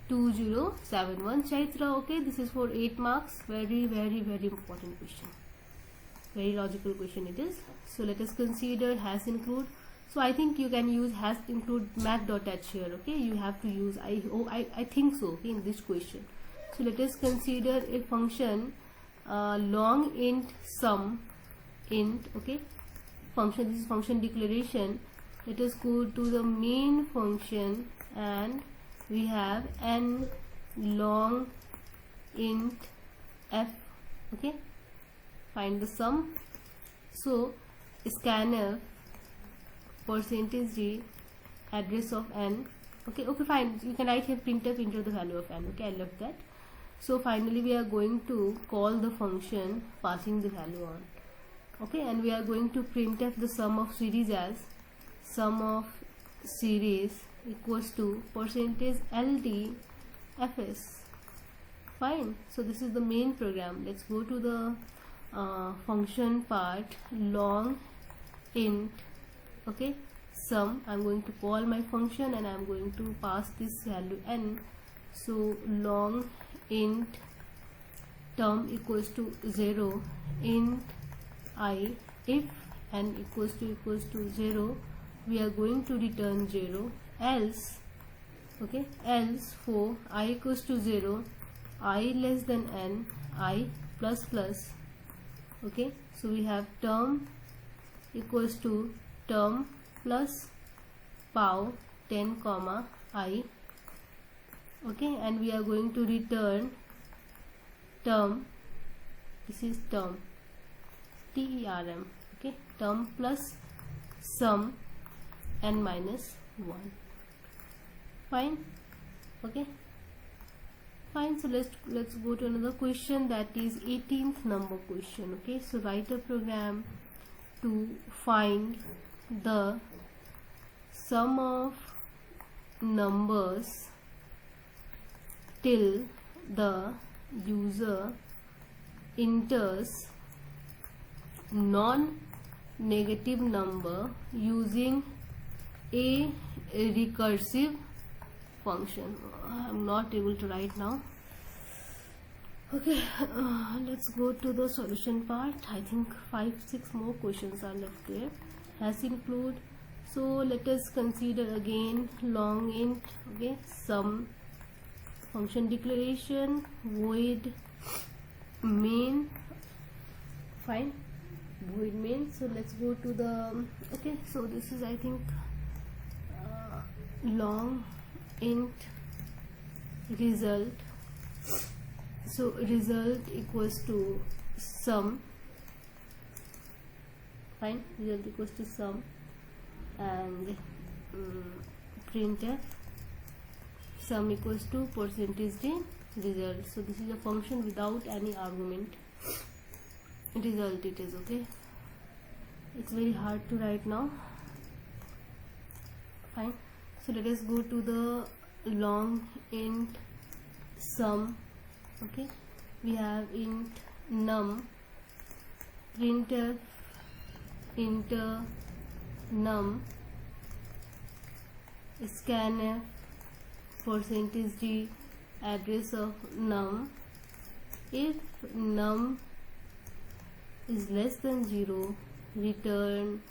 2071 Chaitra. Okay, this is for 8 marks. Very important question. Very logical question it is. So let us consider has include. So I think you can use has include math.h here. Okay, you have to use I think so. Okay, in this question. So let us consider a function long int sum int. Okay, function, this is function declaration. Let us go to the main function and we have n long int f. Okay, find the sum. So scanf %d address of n. Okay, fine, you can write here printf enter the value of n. Okay, I left that. So finally we are going to call the function passing the value on. Okay, and we are going to printf the sum of series as sum of series equals to %ld fs. Fine, so this is the main program. Let's go to the function part. Long int, okay, sum. I'm going to call my function and I'm going to pass this value n. So long int term equals to 0, int I, if n equals to 0, we are going to return 0, else, okay, else for I equals to 0, I less than n, I plus plus. Okay, so we have term equals to term plus pow 10 comma I. Okay, and we are going to return term, this is term, term, okay, term plus sum n minus 1. Fine, okay, fine. So let's go to another question, that is 18th number question. Okay, so write a program to find the sum of numbers till the user enters non-negative number using a recursive function. I'm not able to write now. Okay, let's go to the solution part. I think 5-6 more questions are left there. Has include. So let us consider again long int, okay, sum, function declaration, void main. Fine, void main. So let's go to the okay, so this is I think long int result. So result equals to sum, fine, result equals to sum, and printf sum equals to %d result. So this is a function without any argument. Result it is, okay. It's very hard to write now, fine. So let us go to the long int sum. Okay, we have int num, printf enter num, scanf %d address of num. If num is less than 0, return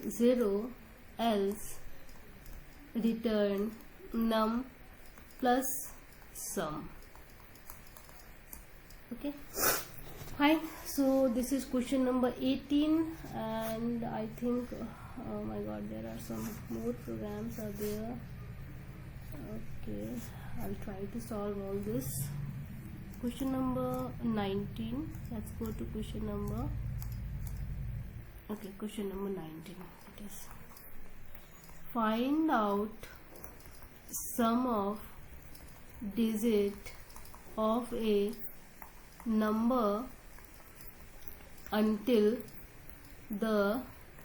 0, else return num plus sum. Okay, fine. So this is question number 18, and I think oh my god, there are some more programs are there. Okay, I'll try to solve all this. Question number 19. Let's go to question number, okay, question number 19. It is find out sum of digit of a number until the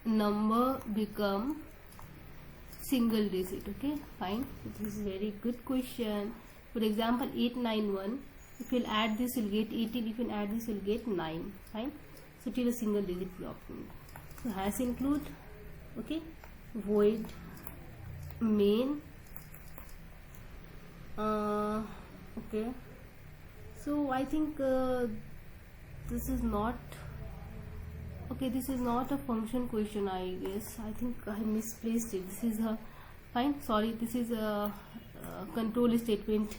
number become single digit. Okay, fine. This is very good question. For example, 891. If you'll add this, you'll get 18. If you add this, you'll get 9. Fine. So till a single digit block. So hash include, okay, void main. Okay. So I think this is not, okay, this is not a function question, I guess. I think I misplaced it. This is a, fine, sorry, this is a control statement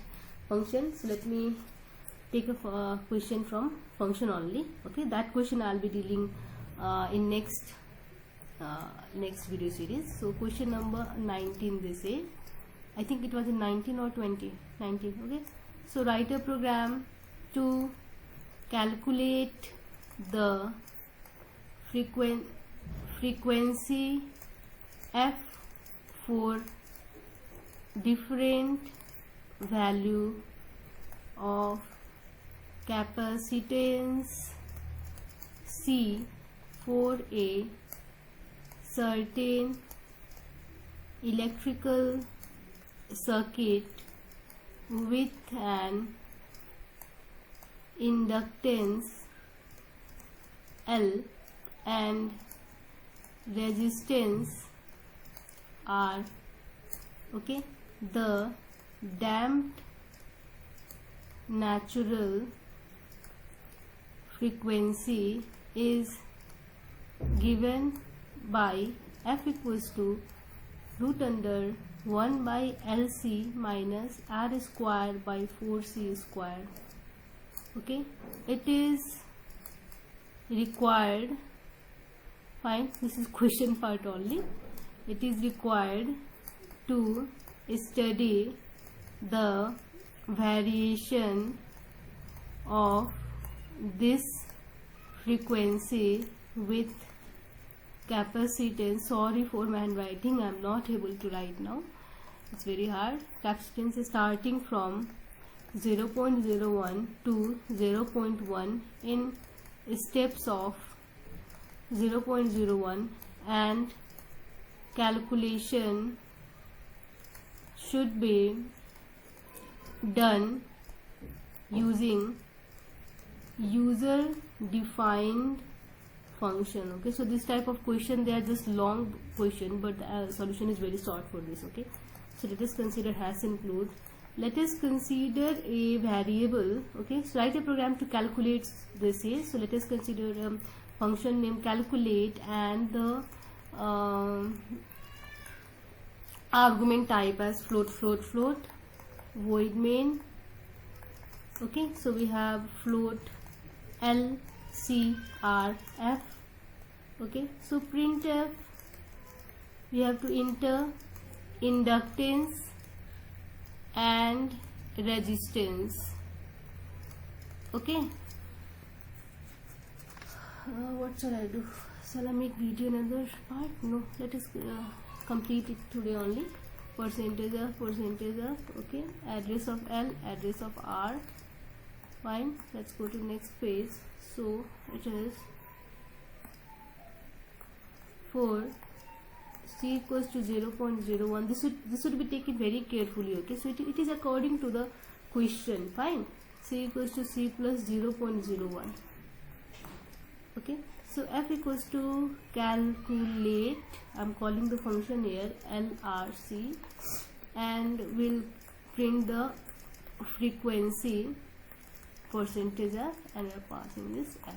function. So let me take a question from function only. Okay, that question I'll be dealing in next video series. So question number 19, they say, I think it was in 19 or 20, 19. Okay, so write a program to calculate the frequency f for different value of capacitance C for a certain electrical circuit with an inductance L and resistance R. Okay, the damped natural frequency is given by f equals to √1 by LC minus R square by 4C square. Okay, it is required, fine, this is question part only. It is required to study the variation of this frequency with capacitance. Sorry for my handwriting, I am not able to write now, it's very hard. Capacitance is starting from 0.01 to 0.1 in steps of 0.01, and calculation should be done using user defined function. Okay, so this type of question, they are just long question, but the solution is very short for this. Okay, so let us consider hash include. Let us consider a variable. Okay, so write a program to calculate this here. So let us consider a function name calculate, and the argument type as float, void main. Okay, so we have float L C R F, Okay, so printf, we have to enter inductance and resistance. Okay, what shall I do? Shall I make video another part? No, let us complete it today only. Percentage of, okay, address of L, address of R. Fine, let's go to next page. So it is for C equals to 0.01. This should be taken very carefully. Okay, so it is according to the question. Fine, C equals to C plus 0.01. Okay, so F equals to calculate, I'm calling the function here LRC, and we'll print the frequency percentage F, and we're passing this F.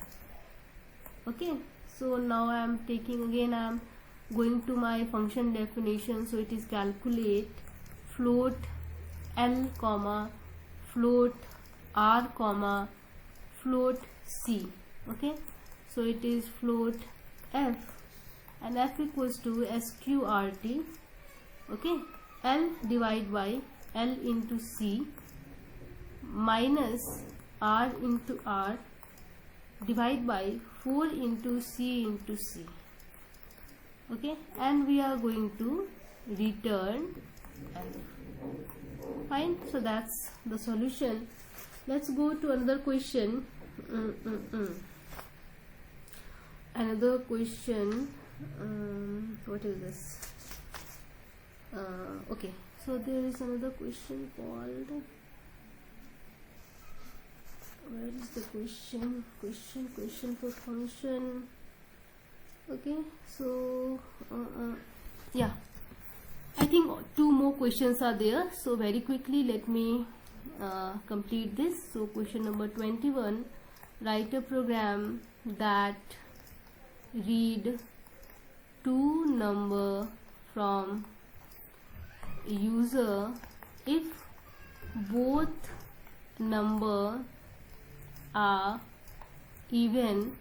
Okay, so now I'm taking again, I'm going to my function definition. So it is calculate float L comma float R comma float C. Okay, so it is float F, and F equals to sqrt, okay, L divided by L into C minus R into R divided by 4 into C into C. Okay, and we are going to return F. Fine, so that's the solution. Let's go to another question. Another question. What is this? Okay, so there is another question called, where is the question for function? Okay, so yeah, I think 2 more questions are there, so very quickly let me complete this. So question number 21, write a program that read 2 number from user if both number are even,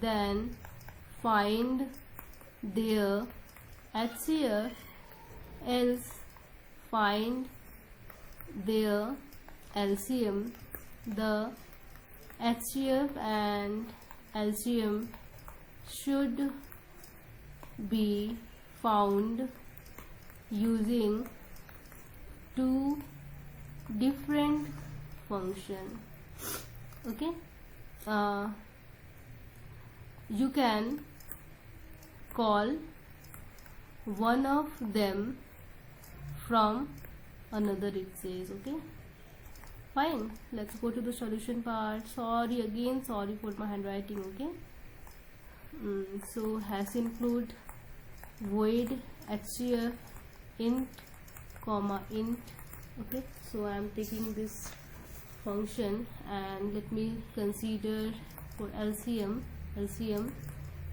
then find their HCF, else find their LCM. The HCF and LCM should be found using 2 different functions. Okay, you can call one of them from another, it says. Okay, fine, let's go to the solution part. Sorry for my handwriting. Okay, so has include void HCF int comma int. Okay, so I am taking this function, and let me consider for LCM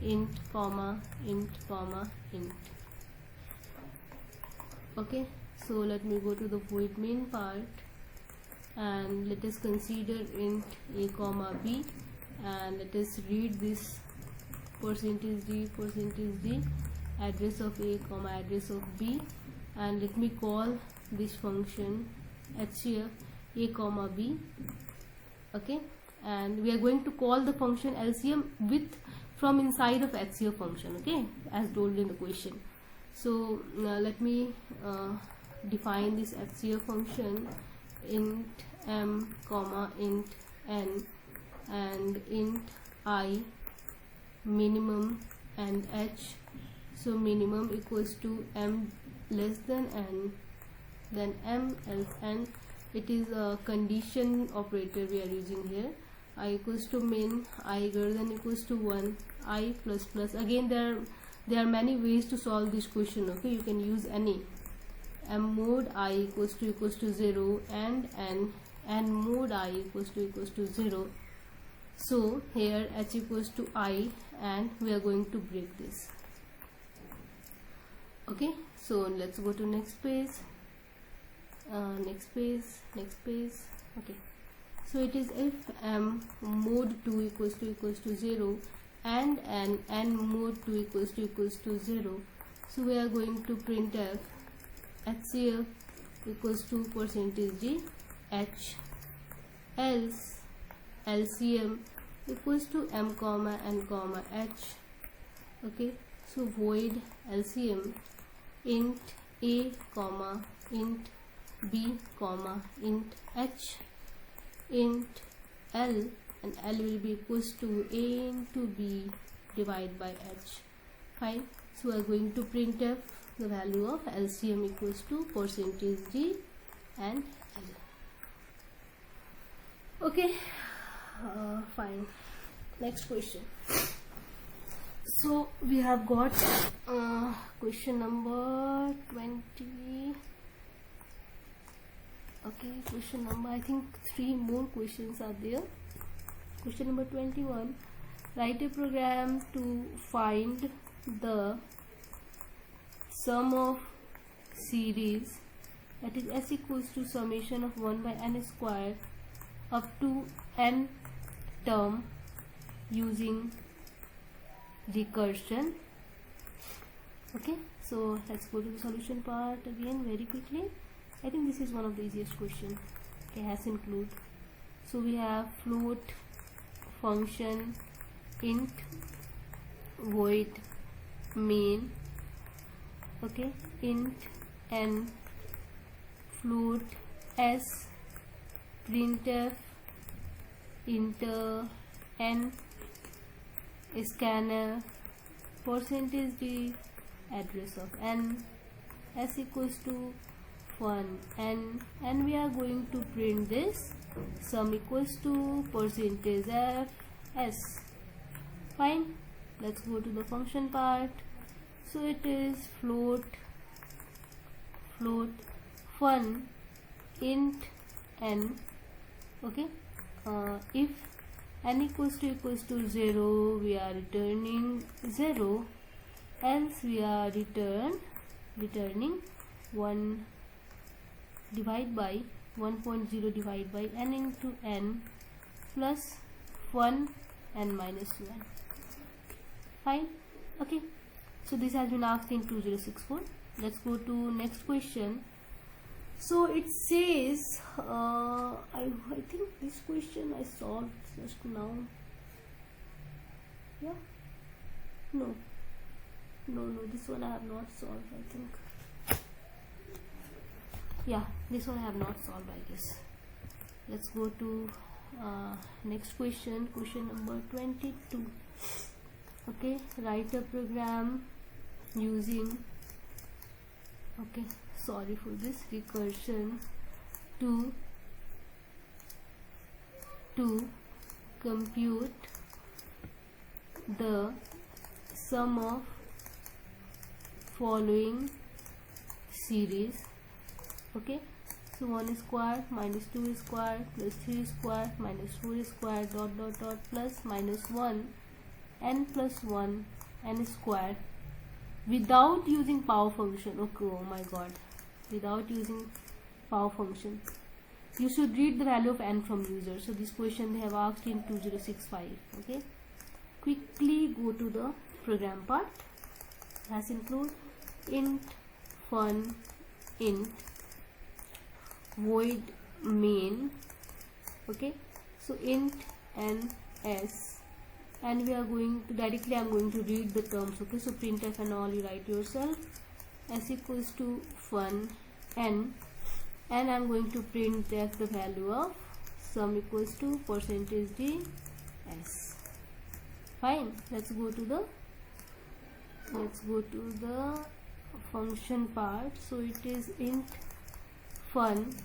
int comma int comma int. Okay, so let me go to the void main part, and let us consider int a comma b, and let us read this %d address of a comma address of b, and let me call this function HCF a comma b. Okay, and we are going to call the function LCM with from inside of HCF function. Okay, as told in the question. So let me define this HCF function, int m comma int n and int I minimum and h. So minimum equals to m less than n, then m else n. It is a condition operator we are using here. I equals to min, I greater than equals to 1, I plus plus. Again there are many ways to solve this question. Okay, you can use any. M mod I equals to 0 and n mod I equals to 0. So here h equals to I, and we are going to break this. Okay, so let's go to next page. Next page. Okay, so it is if m mod 2 equals to 0, and n more 2 equals to 0. So we are going to print f HCF equals to %d h, else LCM equals to m comma n comma h. Okay, so void LCM int a comma int b comma int h, int l, and l will be equals to a into b divided by h. Fine. So we are going to print f the value of LCM equals to %d and l. Okay, fine. Next question. So we have got question number 20. Okay, question number, I think 3 more questions are there. Question number 21. Write a program to find the sum of series, that is s equals to summation of 1 by n square up to n term using recursion. Okay, so let's go to the solution part again very quickly. I think this is one of the easiest question. Okay, has include. So we have float function int void main, okay, int n float s printf inter n scanner %d address of n s equals to 1 and we are going to print this sum equals to %f s. Fine. Let's go to the function part. So it is float fun int n. Okay, if n equals to 0, we are returning 0, else we are returning 1 divide by 1.0 divide by n into n plus 1 and minus 1. Fine. Okay, so this has been asked in 2064. Let's go to next question. So it says I think this question I solved just now. Yeah, no, this one I have not solved, I think. Yeah, this one I have not solved, I guess. Let's go to next question number 22. Okay, write a program using, okay, sorry for this, recursion to compute the sum of following series. Okay, so 1 square minus 2 square plus 3 square minus 4 square dot plus minus 1 n plus 1 n square without using power function. Okay, oh my god, without using power function. You should read the value of n from user. So this question they have asked in 2065. Okay, quickly go to the program part. Has include int fun int void main. Okay, so int n s, and we are going to directly, I'm going to read the terms. Okay, so printf and all you write yourself. S equals to fun n, and I'm going to print the value of sum equals to %d s. Fine. Let's go to the function part. So it is int fun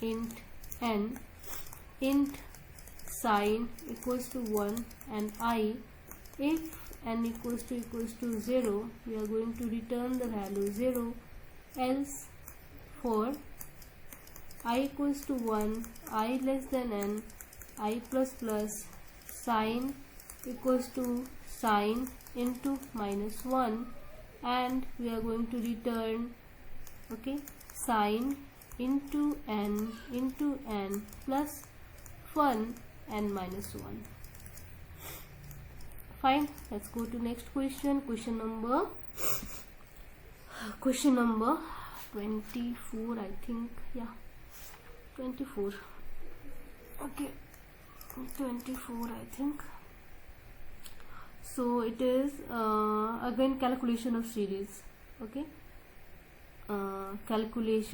int n int sign equals to 1 and I. If n equals to 0, we are going to return the value 0, else for I equals to 1, I less than n, I plus plus, sign equals to sign into minus 1, and we are going to return, okay, sign into n plus fun and minus 1. Fine, let's go to next question. Question number 24, I think. Yeah, 24. Okay, 24, I think. So it is again calculation of series. Okay, calculate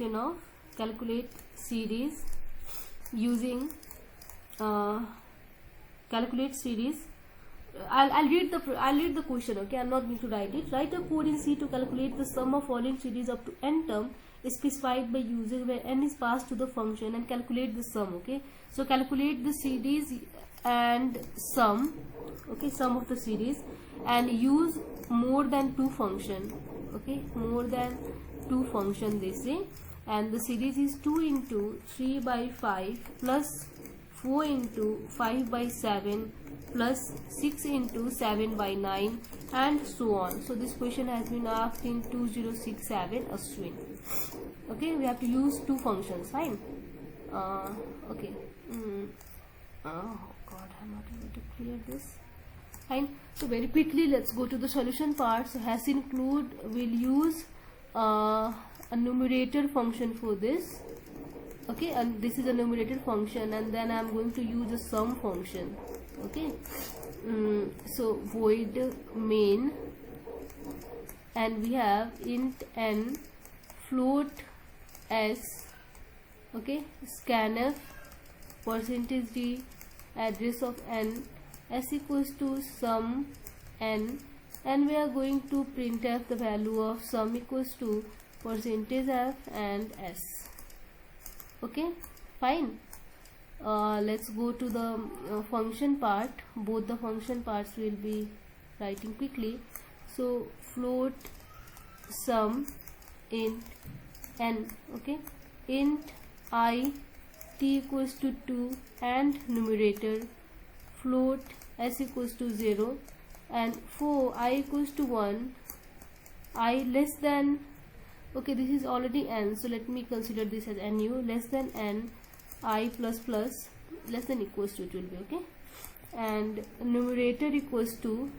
series using calculate series. I'll read the question. Okay, I'm not going to write it. Write a code in C to calculate the sum of following series up to n term specified by user where n is passed to the function and calculate the sum. Okay, so calculate the series and sum. Okay, sum of the series, and use more than 2 function. Okay, more than 2 function they say, and the series is 2 into 3 by 5 plus 4 into 5 by 7 plus 6 into 7 by 9 and so on. So this question has been asked in 2067 Ashwin. Okay, we have to use 2 functions. Fine. Okay. Oh god, I'm not able to clear this. Fine. So very quickly let's go to the solution part. So has include, we'll use a numerator function for this. Okay, and this is a numerator function, and then I'm going to use a sum function. Okay, so void main, and we have int n, float s, okay, scanf, %d, address of n, s equals to sum n, and we are going to printf the value of sum equals to %f and s. Okay, fine. Let's go to the function part. Both the function parts will be writing quickly. So float sum int n. Okay, int I t equals to 2 and numerator float s equals to 0, and for I equals to 1, I less than, okay, this is already n, so let me consider this as nu, less than n, I plus plus, less than equals to, it will be. Okay, and numerator equals to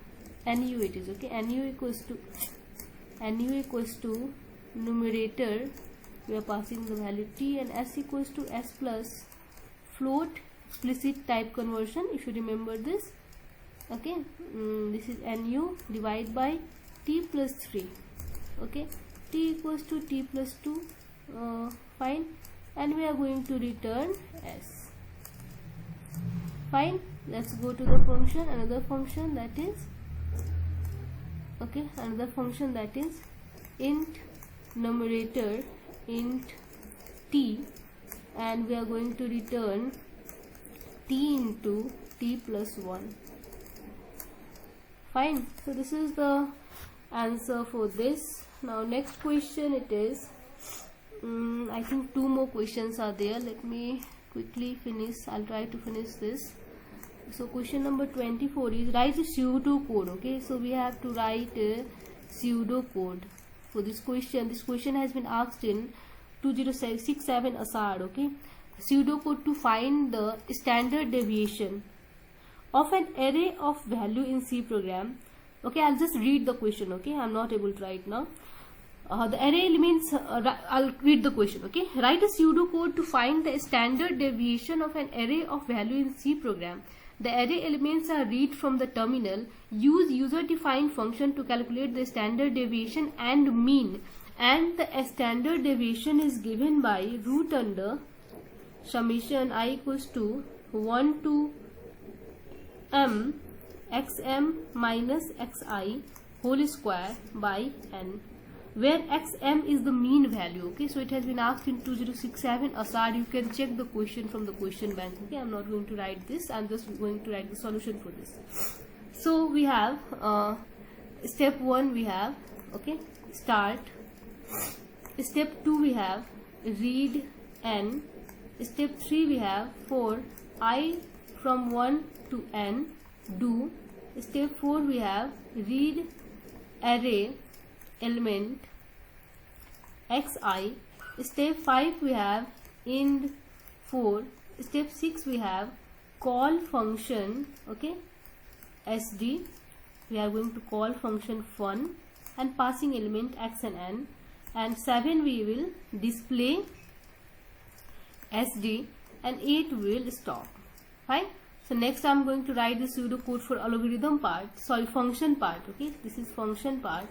nu, it is. Okay, nu equals to numerator, we are passing the value t, and s equals to s plus float, explicit type conversion, if you remember this. Okay, this is nu divided by t plus 3. Okay, t equals to t plus 2. Fine, and we are going to return s. Fine, let's go to the function, another function that is, okay, another function that is int numerator int t, and we are going to return t into t plus 1. Fine, so this is the answer for this. Now next question, it is I think 2 more questions are there. Let me quickly finish. I'll try to finish this. So question number 24 is write a pseudo code. Okay, so we have to write a pseudo code for this question. This question has been asked in 2067 ASAD. Okay, pseudo code to find the standard deviation of an array of value in C program. Okay, I'll just read the question. Okay, I'm not able to write now. The array elements, I'll read the question. Okay, write a pseudo code to find the standard deviation of an array of value in C program. The array elements are read from the terminal. Use user defined function to calculate the standard deviation and mean, and the standard deviation is given by root under summation I equals to 1 to m xm minus xi whole square by n, where xm is the mean value. Okay, so it has been asked in 2067 ASAD. You can check the question from the question bank. Okay, I'm not going to write this, I'm just going to write the solution for this. So we have step 1 we have, okay, start. Step 2 we have read n. Step 3 we have for I from 1 to n do. Step 4 we have read array element xi. Step 5 we have ind 4. Step 6 we have call function, okay, sd. we are going to call function fun and passing element x and n, and 7 we will display SD, and 8 will stop. Fine. So next I'm going to write the pseudo code for algorithm part, function part. Okay, this is function part.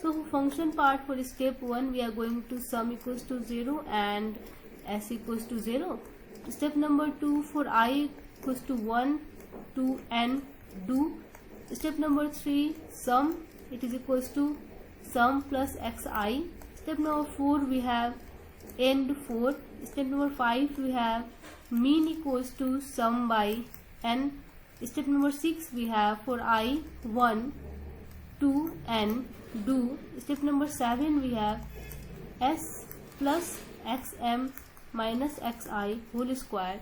So for function part, for step 1 we are going to sum equals to 0 and s equals to 0. Step number 2, for I equals to 1 to n, do. Step number 3, sum, it is equals to sum plus xi. Step number 4 we have end 4. Step number 5 we have mean equals to sum by n. Step number 6 we have for I 1 to n, do. Step number 7 we have s plus xm minus xi whole square.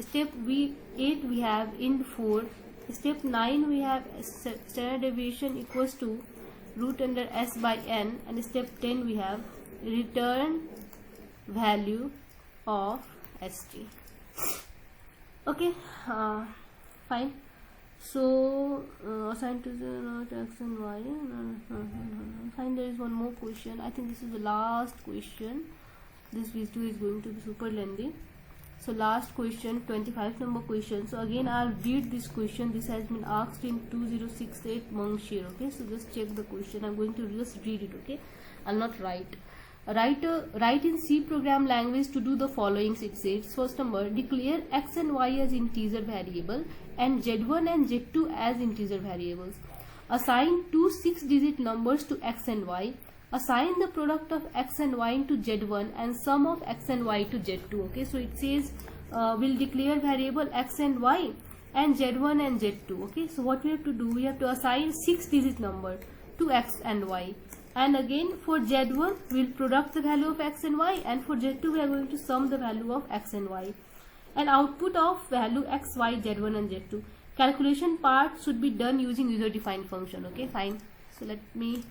Step 8 we have int 4. Step 9 we have standard deviation equals to root under s by n, and step 10 we have return value of st. Okay, fine. So assign to the x and y. Fine. There is one more question. I think this is the last question. This video is going to be super lengthy. So last question, 25 number question. So again I'll read this question. This has been asked in 2068 Monkshare. Okay, so just check the question. I'm going to just read it. Okay, I'll not write. Write in C program language to do the following. It says, first number, declare x and y as integer variable and z1 and z2 as integer variables. Assign two 6-digit numbers to x and y. Assign the product of x and y into z1 and sum of x and y to z2. Okay, so it says we'll declare variable x and y and z1 and z2. Okay, so what we have to do, we have to assign 6-digit number to x and y. And again for z1 we'll product the value of x and y, and for z2 we are going to sum the value of x and y, and output of value x, y, z1 and z2. Calculation part should be done using user defined function. Okay, fine. So let me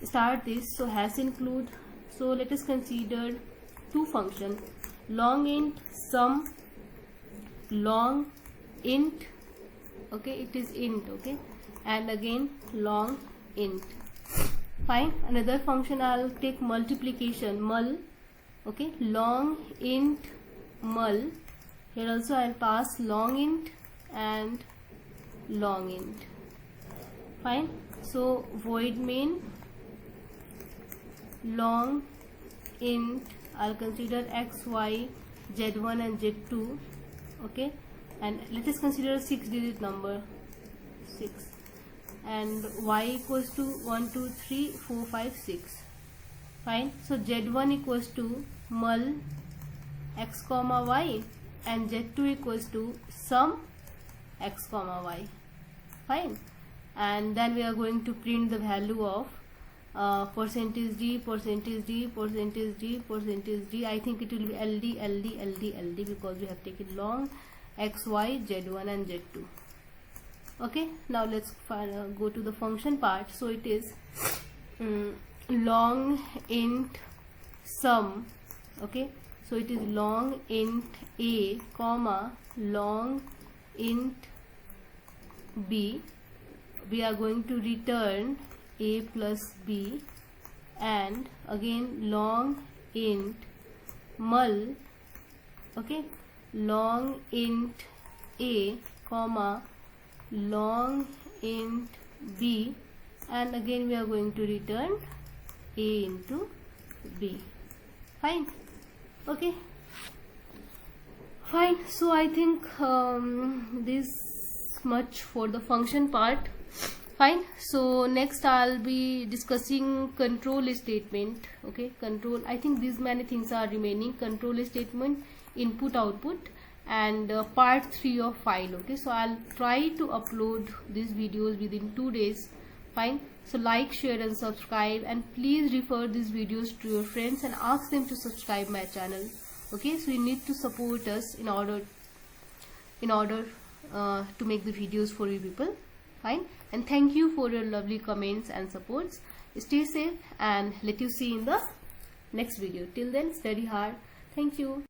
start this. So has include, so let us consider two functions, long int sum, long int, okay, it is int, okay, and again long int. Fine. Another function I'll take multiplication, mul, okay, long int mul. Here also I'll pass long int and long int. Fine. So void main long int, I'll consider x, y, z1 and z2. Okay, and let us consider a 6-digit number, 6, and y equals to 1 2 3 4 5 6. Fine. So z1 equals to mul x comma y, and z2 equals to sum x comma y. Fine. And then we are going to print the value of percentage d, percentage d, percentage d, percentage d. I think it will be ld, ld, ld, ld, because we have taken long x, y, z1 and z2. Okay, now let's go to the function part. So it is long int sum. Okay, so it is long int a comma long int b. We are going to return a plus b, and again long int mul, okay, long int a comma long int b, and again we are going to return a into b. Fine. Okay, fine. So I think this much for the function part. Fine. So next I'll be discussing control statement. Okay, control, I think these many things are remaining: control statement, input output, and part 3 of file. Okay, so I'll try to upload these videos within 2 days. Fine. So like, share and subscribe, and please refer these videos to your friends and ask them to subscribe my channel. Okay, so you need to support us in order to make the videos for you people. Fine. And thank you for your lovely comments and supports. Stay safe, and let you see in the next video. Till then, study hard. Thank you.